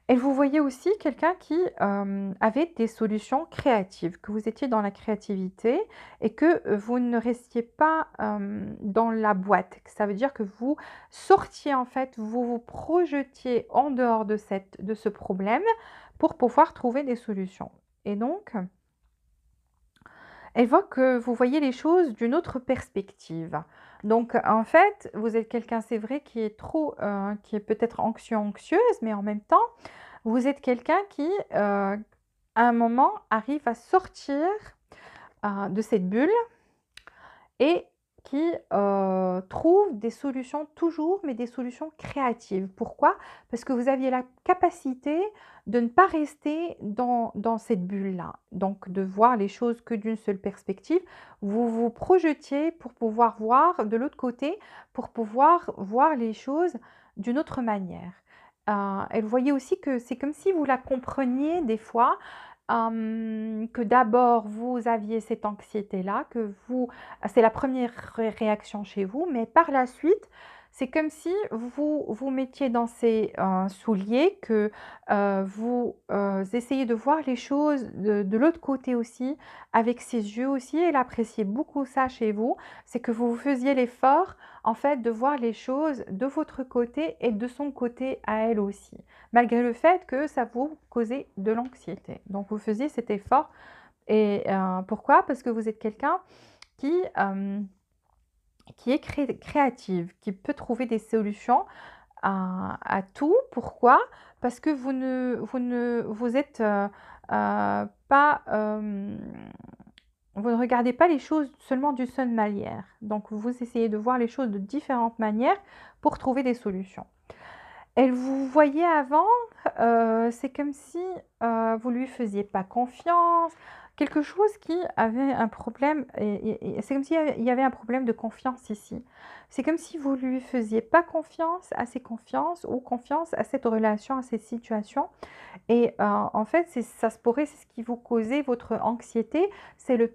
Et vous voyez aussi quelqu'un qui avait des solutions créatives, que vous étiez dans la créativité et que vous ne restiez pas dans la boîte. Ça veut dire que vous sortiez en fait, vous vous projetiez en dehors de ce problème pour pouvoir trouver des solutions. Et donc, elle voit que vous voyez les choses d'une autre perspective. Donc, en fait, vous êtes quelqu'un, c'est vrai, qui est peut-être anxieux, anxieuse, mais en même temps, vous êtes quelqu'un qui, à un moment, arrive à sortir de cette bulle et qui trouve des solutions toujours, mais des solutions créatives. Pourquoi? Parce que vous aviez la capacité de ne pas rester dans cette bulle-là. Donc, de voir les choses que d'une seule perspective. Vous vous projetiez pour pouvoir voir de l'autre côté, pour pouvoir voir les choses d'une autre manière. Elle voyait aussi que c'est comme si vous la compreniez des fois, que d'abord vous aviez cette anxiété-là, c'est la première réaction chez vous, mais par la suite, c'est comme si vous vous mettiez dans ces souliers, que vous essayez de voir les choses de l'autre côté aussi, avec ses yeux aussi. Elle appréciait beaucoup ça chez vous, c'est que vous faisiez l'effort en fait de voir les choses de votre côté et de son côté à elle aussi, malgré le fait que ça vous causait de l'anxiété. Donc vous faisiez cet effort et pourquoi? Parce que vous êtes quelqu'un qui, qui est créative, qui peut trouver des solutions à tout. Pourquoi? Parce que vous êtes, pas, vous ne regardez pas les choses seulement d'une seule manière. Donc vous essayez de voir les choses de différentes manières pour trouver des solutions. Elle vous voyait avant, c'est comme si, vous lui faisiez pas confiance, quelque chose qui avait un problème et c'est comme s'il y avait un problème de confiance ici. C'est comme si vous lui faisiez pas confiance, assez confiance ou confiance à cette relation, à cette situation et en fait, c'est ce qui vous causait votre anxiété, c'est le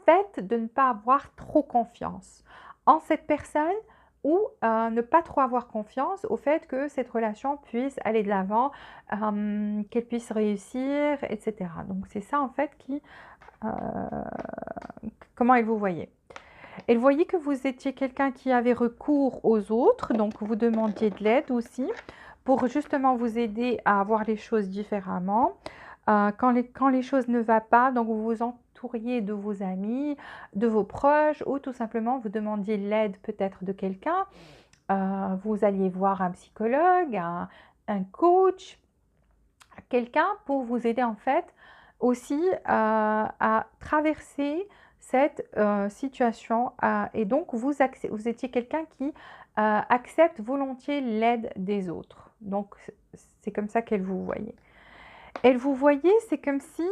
fait de ne pas avoir trop confiance en cette personne ou ne pas trop avoir confiance au fait que cette relation puisse aller de l'avant, qu'elle puisse réussir, etc. Donc c'est ça en fait qui, euh, comment elle vous voyait. Elle voyait que vous étiez quelqu'un qui avait recours aux autres, donc vous demandiez de l'aide aussi pour justement vous aider à voir les choses différemment. Quand les choses ne vont pas, donc vous vous entouriez de vos amis, de vos proches, ou tout simplement vous demandiez l'aide peut-être de quelqu'un. Vous alliez voir un psychologue, un coach, quelqu'un pour vous aider en fait aussi à traverser cette situation. Et donc vous étiez quelqu'un qui accepte volontiers l'aide des autres. Donc c'est comme ça qu'elle vous voyait. Elle vous voyait, c'est comme si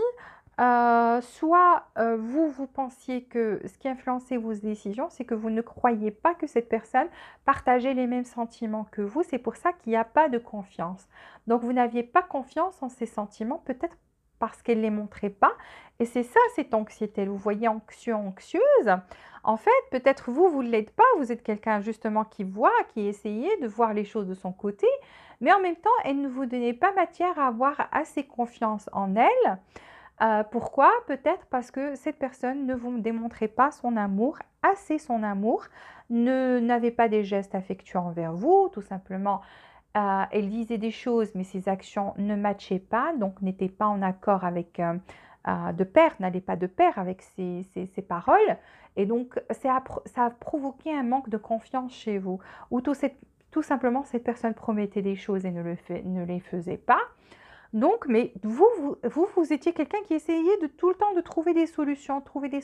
soit vous pensiez que ce qui influençait vos décisions, c'est que vous ne croyez pas que cette personne partageait les mêmes sentiments que vous. C'est pour ça qu'il n'y a pas de confiance. Donc vous n'aviez pas confiance en ses sentiments, peut-être parce qu'elle ne les montrait pas. Et c'est ça, cette anxiété. Vous voyez anxieux, anxieuse. En fait, peut-être vous ne l'êtes pas. Vous êtes quelqu'un justement qui voit, qui essayait de voir les choses de son côté. Mais en même temps, elle ne vous donnait pas matière à avoir assez confiance en elle. Pourquoi? Peut-être parce que cette personne ne vous démontrait pas son amour, assez son amour, n'avait pas des gestes affectueux envers vous, tout simplement. Elle disait des choses, mais ses actions ne matchaient pas, donc n'étaient pas en accord avec de pair, n'allaient pas de pair avec ses paroles. Et donc, ça a provoqué un manque de confiance chez vous, ou tout simplement cette personne promettait des choses et ne les faisait pas. Donc, mais vous étiez quelqu'un qui essayait de tout le temps de trouver des solutions, de trouver des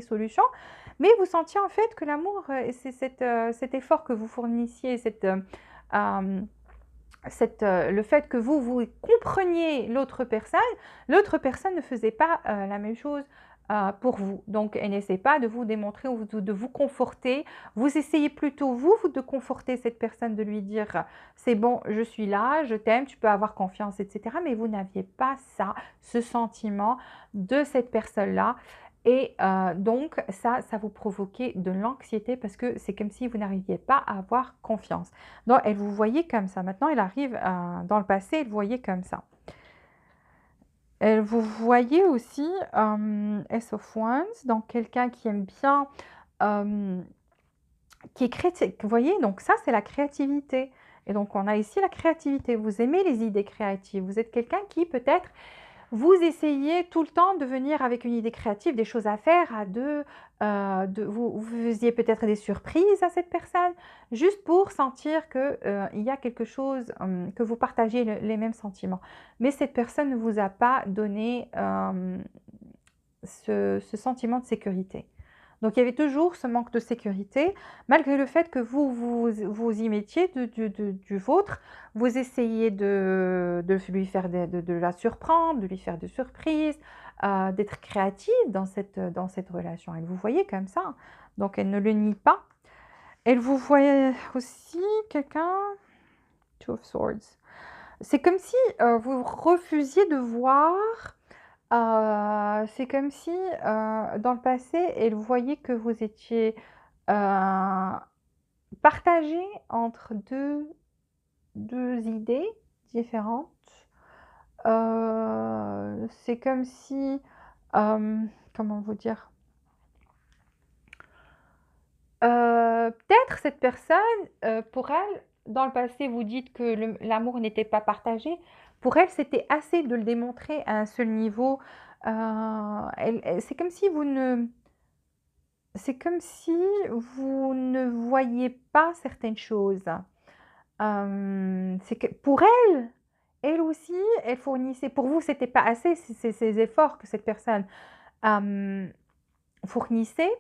solutions, mais vous sentiez en fait que l'amour, c'est cet effort que vous fournissiez, le fait que vous compreniez l'autre personne ne faisait pas la même chose pour vous. Donc, elle n'essaie pas de vous démontrer ou de vous conforter. Vous essayez plutôt, vous, de conforter cette personne, de lui dire, c'est bon, je suis là, je t'aime, tu peux avoir confiance, etc. Mais vous n'aviez pas ça, ce sentiment de cette personne-là. Et donc, ça vous provoquait de l'anxiété parce que c'est comme si vous n'arriviez pas à avoir confiance. Donc, elle vous voyait comme ça. Maintenant, elle arrive dans le passé, elle vous voyait comme ça. Elle vous voyait aussi S of Wands, donc quelqu'un qui aime bien, qui est créatif. Vous voyez, donc ça, c'est la créativité. Et donc, on a ici la créativité. Vous aimez les idées créatives. Vous êtes quelqu'un qui, peut-être, vous essayez tout le temps de venir avec une idée créative, des choses à faire à deux. Vous faisiez peut-être des surprises à cette personne, juste pour sentir qu'il y a quelque chose, que vous partagez les mêmes sentiments. Mais cette personne ne vous a pas donné ce sentiment de sécurité. Donc, il y avait toujours ce manque de sécurité, malgré le fait que vous y mettiez du vôtre. Vous essayez de lui faire de la surprendre, de lui faire des surprises, d'être créative dans cette relation. Elle vous voyait comme ça, donc elle ne le nie pas. Elle vous voyait aussi quelqu'un, Two of Swords. C'est comme si vous refusiez de voir. C'est comme si, dans le passé, elle voyait que vous étiez, partagé entre deux idées différentes. C'est comme si, comment vous dire? Peut-être cette personne, pour elle, dans le passé, vous dites que l'amour n'était pas partagé. Pour elle, c'était assez de le démontrer à un seul niveau. C'est comme si c'est comme si vous ne voyiez pas certaines choses. C'est que pour elle, elle aussi, elle fournissait. Pour vous, c'était pas assez ces efforts que cette personne fournissait,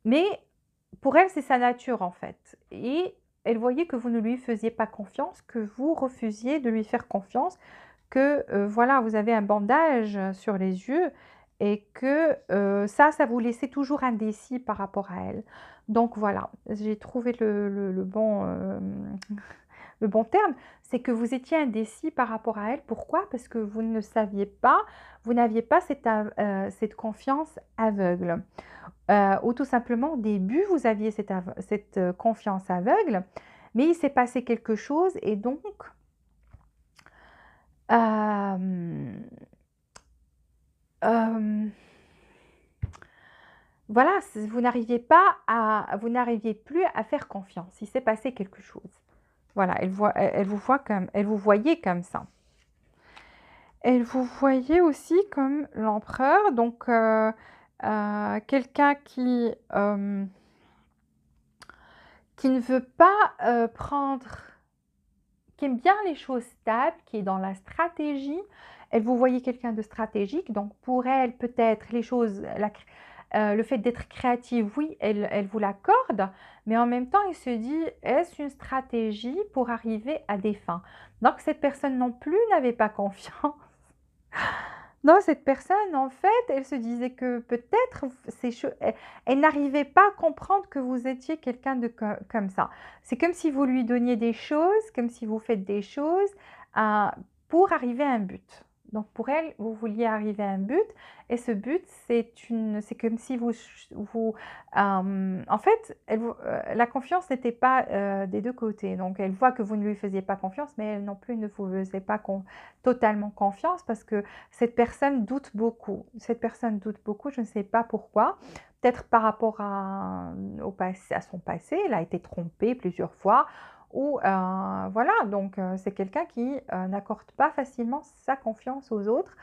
mais pour elle, c'est sa nature en fait. Et elle voyait que vous ne lui faisiez pas confiance, que vous refusiez de lui faire confiance, que voilà, vous avez un bandage sur les yeux et que ça vous laissait toujours indécis par rapport à elle. Donc voilà, j'ai trouvé le bon, le bon terme, c'est que vous étiez indécis par rapport à elle. Pourquoi? Parce que vous ne saviez pas, vous n'aviez pas cette confiance aveugle. ou tout simplement au début, vous aviez cette confiance aveugle, mais il s'est passé quelque chose et donc, hem, hem, voilà, vous n'arriviez plus à faire confiance. Il s'est passé quelque chose. Voilà, elle vous voyait comme ça. Elle vous voyait aussi comme l'empereur, donc quelqu'un qui ne veut pas qui aime bien les choses stables, qui est dans la stratégie. Elle vous voyait quelqu'un de stratégique, donc pour elle, peut-être les choses, le fait d'être créative, oui, elle vous l'accorde, mais en même temps, elle se dit, est-ce une stratégie pour arriver à des fins? Donc cette personne non plus n'avait pas confiance. Non, cette personne, en fait, elle se disait que peut-être elle n'arrivait pas à comprendre que vous étiez quelqu'un de comme ça. C'est comme si vous lui donniez des choses, comme si vous faites des choses euh, pour arriver à un but. Donc pour elle, vous vouliez arriver à un but, et ce but, c'est comme si en fait, la confiance n'était pas des deux côtés. Donc elle voit que vous ne lui faisiez pas confiance, mais elle non plus ne vous faisait pas totalement confiance parce que cette personne doute beaucoup. Cette personne doute beaucoup, je ne sais pas pourquoi. Peut-être par rapport à son passé, elle a été trompée plusieurs fois. Ou voilà, donc c'est quelqu'un qui n'accorde pas facilement sa confiance aux autres.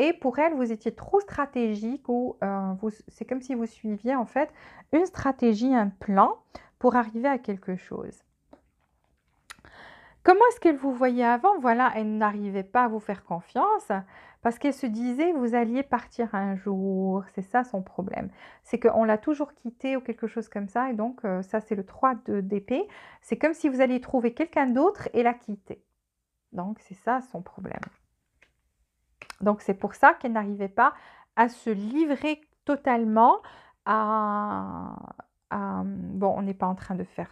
Et pour elle, vous étiez trop stratégique ou c'est comme si vous suiviez en fait une stratégie, un plan pour arriver à quelque chose. Comment est-ce qu'elle vous voyait avant? Voilà, elle n'arrivait pas à vous faire confiance parce qu'elle se disait vous alliez partir un jour. C'est ça son problème. C'est qu'on l'a toujours quitté ou quelque chose comme ça. Et donc, ça, c'est le 3 d'épée. C'est comme si vous alliez trouver quelqu'un d'autre et la quitter. Donc, c'est ça son problème. Donc, c'est pour ça qu'elle n'arrivait pas à se livrer totalement à, bon, on n'est pas en train de faire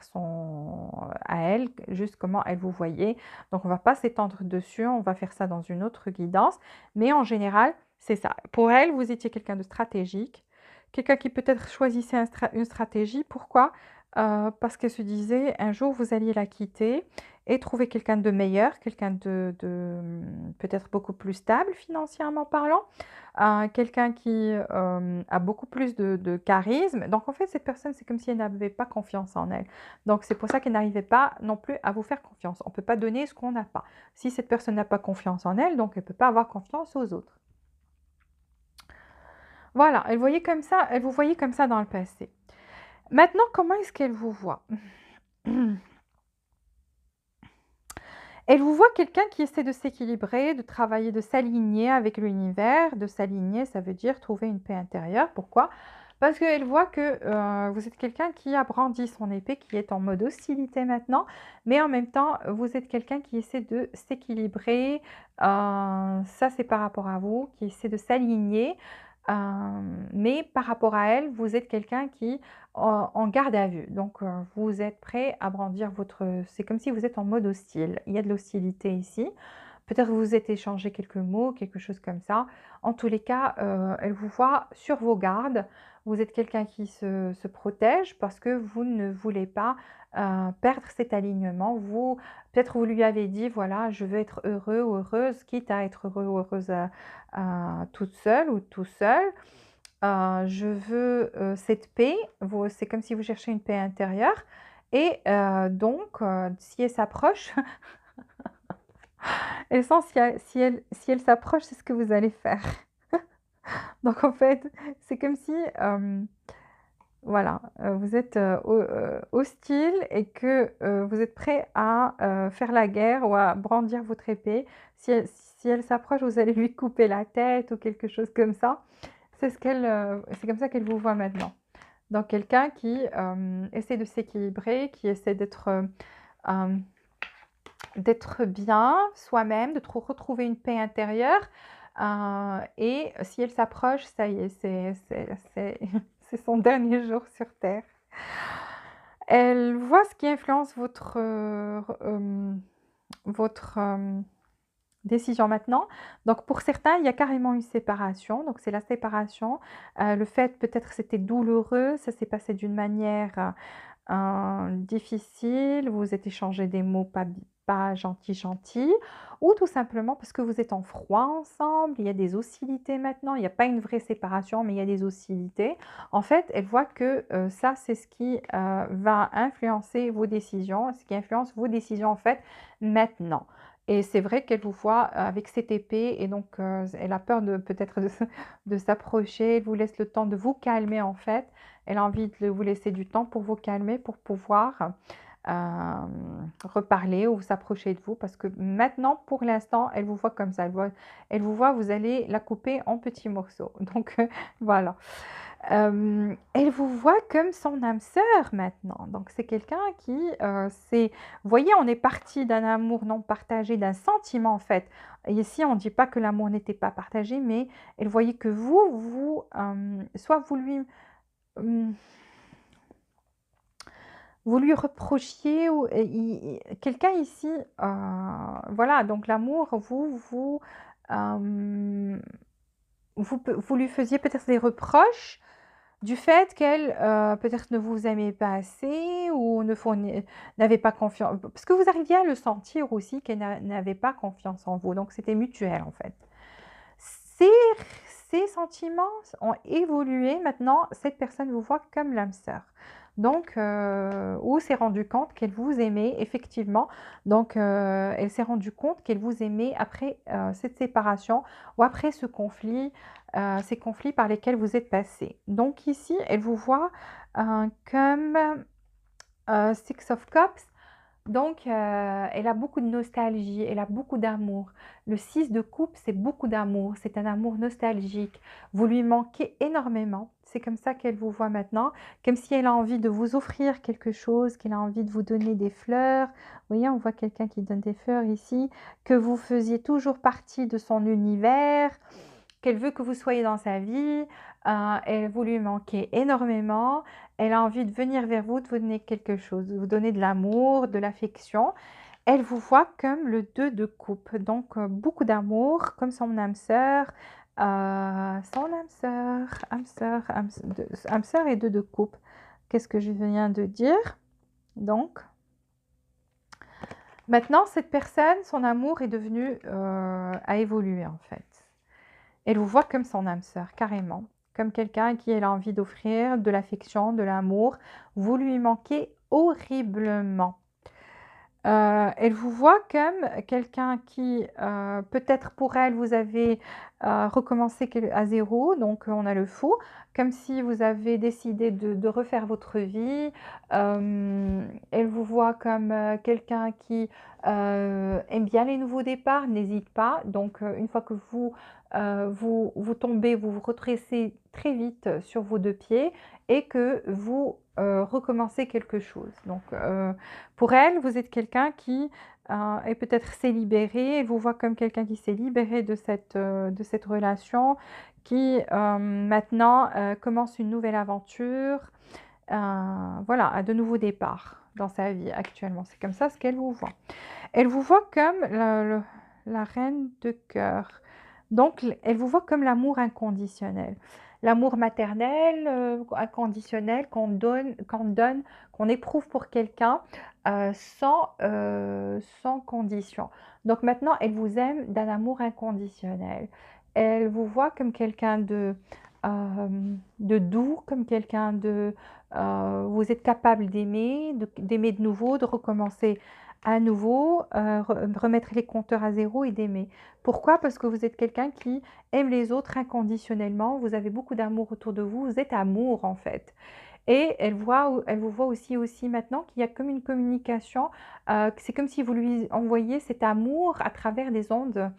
à elle, juste comment elle vous voyait. Donc, on ne va pas s'étendre dessus, on va faire ça dans une autre guidance. Mais en général, c'est ça. Pour elle, vous étiez quelqu'un de stratégique, quelqu'un qui peut-être choisissait une stratégie. Pourquoi? Parce qu'elle se disait, un jour, vous alliez la quitter et trouver quelqu'un de meilleur, quelqu'un peut-être beaucoup plus stable financièrement parlant, quelqu'un qui a beaucoup plus de charisme. Donc en fait, cette personne, c'est comme si elle n'avait pas confiance en elle. Donc c'est pour ça qu'elle n'arrivait pas non plus à vous faire confiance. On ne peut pas donner ce qu'on n'a pas. Si cette personne n'a pas confiance en elle, donc elle ne peut pas avoir confiance aux autres. Voilà, elle vous voyait comme ça dans le passé. Maintenant, comment est-ce qu'elle vous voit? Elle vous voit quelqu'un qui essaie de s'équilibrer, de travailler, de s'aligner avec l'univers. De s'aligner, ça veut dire trouver une paix intérieure. Pourquoi? Parce qu'elle voit que vous êtes quelqu'un qui a brandi son épée, qui est en mode hostilité maintenant, mais en même temps, vous êtes quelqu'un qui essaie de s'équilibrer. Ça, c'est par rapport à vous, qui essaie de s'aligner. Mais par rapport à elle, vous êtes quelqu'un qui en garde à vue. Donc, vous êtes prêt à brandir c'est comme si vous êtes en mode hostile. Il y a de l'hostilité ici. Peut-être vous vous êtes échangé quelques mots, quelque chose comme ça. En tous les cas, elle vous voit sur vos gardes. Vous êtes quelqu'un qui se protège parce que vous ne voulez pas perdre cet alignement. Peut-être vous lui avez dit, voilà, je veux être heureux ou heureuse, quitte à être heureux ou heureuse toute seule ou tout seul. Je veux cette paix. C'est comme si vous cherchez une paix intérieure. Et donc, si elle s'approche, elle sent si elle s'approche, c'est ce que vous allez faire. Donc, en fait, c'est comme si, voilà, vous êtes hostile et que vous êtes prêt à faire la guerre ou à brandir votre épée. Si elle s'approche, vous allez lui couper la tête ou quelque chose comme ça. C'est comme ça qu'elle vous voit maintenant. Donc quelqu'un qui essaie de s'équilibrer, qui essaie d'être bien soi-même, de retrouver une paix intérieure. Et si elle s'approche, ça y est, c'est son dernier jour sur Terre. Elle voit ce qui influence votre décision maintenant. Donc pour certains, il y a carrément une séparation. Donc c'est la séparation. Le fait, peut-être c'était douloureux, ça s'est passé d'une manière difficile, vous vous êtes échangé des mots pas gentils, ou tout simplement parce que vous êtes en froid ensemble, il y a des hostilités maintenant, il n'y a pas une vraie séparation, mais il y a des hostilités. En fait, elle voit que ça, c'est ce qui va influencer vos décisions, ce qui influence vos décisions en fait maintenant. Et c'est vrai qu'elle vous voit avec cette épée et donc elle a peur de peut-être de s'approcher, elle vous laisse le temps de vous calmer en fait. Elle a envie de vous laisser du temps pour vous calmer, pour pouvoir reparler ou s'approcher de vous. Parce que maintenant, pour l'instant, elle vous voit comme ça. Elle vous voit, vous allez la couper en petits morceaux. Donc, voilà. Elle vous voit comme son âme sœur maintenant. Donc, c'est quelqu'un qui, vous voyez, on est parti d'un amour non partagé, d'un sentiment en fait. Et ici, on ne dit pas que l'amour n'était pas partagé, mais elle voyait que soit Mmh, vous lui reprochiez ou quelqu'un ici, voilà, donc l'amour, hem, vous lui faisiez peut-être des reproches du fait qu'elle, peut-être ne vous aimait pas assez ou n'avait pas confiance parce que vous arriviez à le sentir aussi qu'elle n'avait pas confiance en vous, donc c'était mutuel, en fait. Ces ces sentiments ont évolué. Maintenant, cette personne vous voit comme l'âme sœur. Donc, ou s'est rendu compte qu'elle vous aimait effectivement. Donc, elle s'est rendue compte qu'elle vous aimait après cette séparation ou après ce conflit, ces conflits par lesquels vous êtes passés. Donc ici, elle vous voit comme Six of Cups. Donc, elle a beaucoup de nostalgie, elle a beaucoup d'amour. Le 6 de coupe, c'est beaucoup d'amour, c'est un amour nostalgique. Vous lui manquez énormément. C'est comme ça qu'elle vous voit maintenant, comme si elle a envie de vous offrir quelque chose, qu'elle a envie de vous donner des fleurs. Vous voyez, on voit quelqu'un qui donne des fleurs ici, que vous faisiez toujours partie de son univers, qu'elle veut que vous soyez dans sa vie. Elle vous lui manquez énormément. Elle a envie de venir vers vous, de vous donner quelque chose, de vous donner de l'amour, de l'affection. Elle vous voit comme le 2 de coupe, donc beaucoup d'amour, comme son âme sœur. Son âme sœur et 2 de coupe. Qu'est-ce que je viens de dire? Donc, maintenant, cette personne, son amour est devenu, a évolué en fait. Elle vous voit comme son âme sœur, carrément. Comme quelqu'un à qui elle a envie d'offrir de l'affection, de l'amour. Vous lui manquez horriblement. Elle vous voit comme quelqu'un qui, peut-être pour elle, vous avez recommencé à zéro, donc on a le fou, comme si vous avez décidé de refaire votre vie. Elle vous voit comme quelqu'un qui aime bien les nouveaux départs, n'hésite pas. Donc une fois que vous tombez, vous vous redressez très vite sur vos deux pieds et que vous recommencez quelque chose. Donc pour elle, vous êtes quelqu'un qui est peut-être s'est libéré, elle vous voit comme quelqu'un qui s'est libéré de cette relation, qui maintenant commence une nouvelle aventure, voilà, a de nouveaux départs dans sa vie actuellement. C'est comme ça ce qu'elle vous voit. Elle vous voit comme la reine de cœur. Donc, elle vous voit comme l'amour inconditionnel. L'amour maternel, inconditionnel qu'on éprouve pour quelqu'un sans condition. Donc maintenant, elle vous aime d'un amour inconditionnel. Elle vous voit comme quelqu'un de doux, comme quelqu'un vous êtes capable d'aimer de nouveau, de recommencer à nouveau, remettre les compteurs à zéro et d'aimer. Pourquoi? Parce que vous êtes quelqu'un qui aime les autres inconditionnellement, vous avez beaucoup d'amour autour de vous, vous êtes amour en fait. Et elle vous voit aussi maintenant qu'il y a comme une communication, c'est comme si vous lui envoyiez cet amour à travers des ondes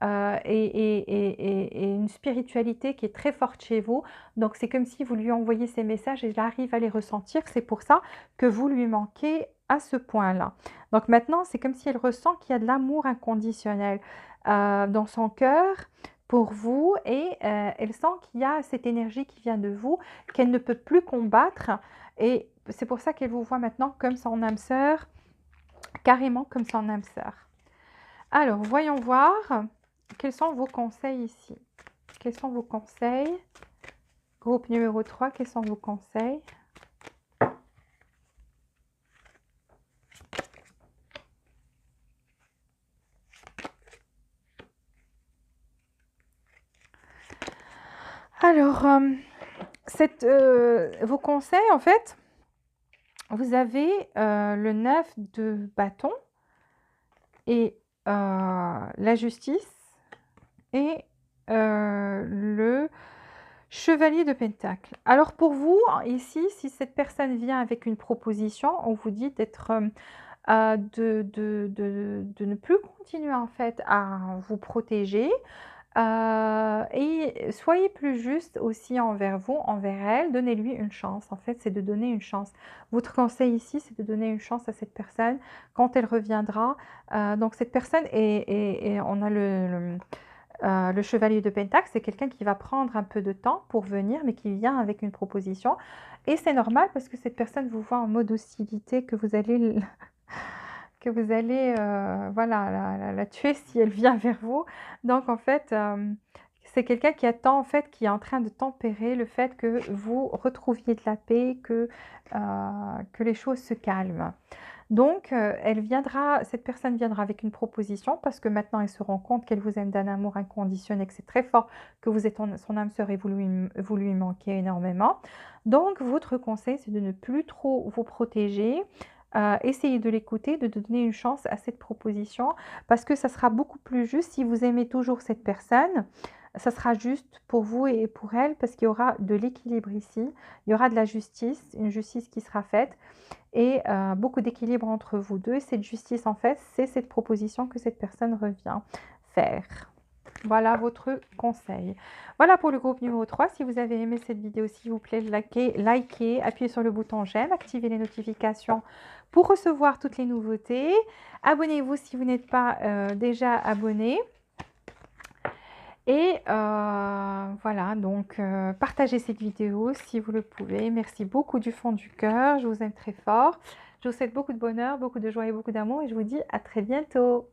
et une spiritualité qui est très forte chez vous. Donc c'est comme si vous lui envoyiez ces messages et elle arrive à les ressentir. C'est pour ça que vous lui manquez à ce point-là. Donc maintenant, c'est comme si elle ressent qu'il y a de l'amour inconditionnel dans son cœur pour vous et elle sent qu'il y a cette énergie qui vient de vous, qu'elle ne peut plus combattre. Et c'est pour ça qu'elle vous voit maintenant comme son âme sœur, carrément comme son âme sœur. Alors, voyons voir quels sont vos conseils ici. Quels sont vos conseils? Groupe numéro 3, quels sont vos conseils? Alors, vos conseils, en fait, vous avez le 9 de bâton et la justice et le chevalier de pentacle. Alors pour vous, ici, si cette personne vient avec une proposition, on vous dit d'être, de ne plus continuer en fait à vous protéger, et soyez plus juste aussi envers vous, envers elle, donnez-lui une chance. En fait, c'est de donner une chance. Votre conseil ici, c'est de donner une chance à cette personne quand elle reviendra. Donc cette personne et on a le chevalier de Pentacle, c'est quelqu'un qui va prendre un peu de temps pour venir, mais qui vient avec une proposition. Et c'est normal parce que cette personne vous voit en mode hostilité, que vous allez, voilà, la tuer si elle vient vers vous. Donc en fait, c'est quelqu'un qui attend, en fait, qui est en train de tempérer le fait que vous retrouviez de la paix, que les choses se calment. Donc, cette personne viendra avec une proposition parce que maintenant elle se rend compte qu'elle vous aime d'un amour inconditionnel, que c'est très fort, que vous êtes son âme sœur et vous lui manquez énormément. Donc, votre conseil, c'est de ne plus trop vous protéger. Essayez de l'écouter, de donner une chance à cette proposition parce que ça sera beaucoup plus juste si vous aimez toujours cette personne. Ça sera juste pour vous et pour elle parce qu'il y aura de l'équilibre ici. Il y aura de la justice, une justice qui sera faite et beaucoup d'équilibre entre vous deux. Cette justice, en fait, c'est cette proposition que cette personne revient faire. Voilà votre conseil. Voilà pour le groupe numéro 3. Si vous avez aimé cette vidéo, s'il vous plaît, likez, appuyez sur le bouton j'aime, activez les notifications pour recevoir toutes les nouveautés. Abonnez-vous si vous n'êtes pas déjà abonné. Et voilà, donc partagez cette vidéo si vous le pouvez. Merci beaucoup du fond du cœur. Je vous aime très fort. Je vous souhaite beaucoup de bonheur, beaucoup de joie et beaucoup d'amour. Et je vous dis à très bientôt.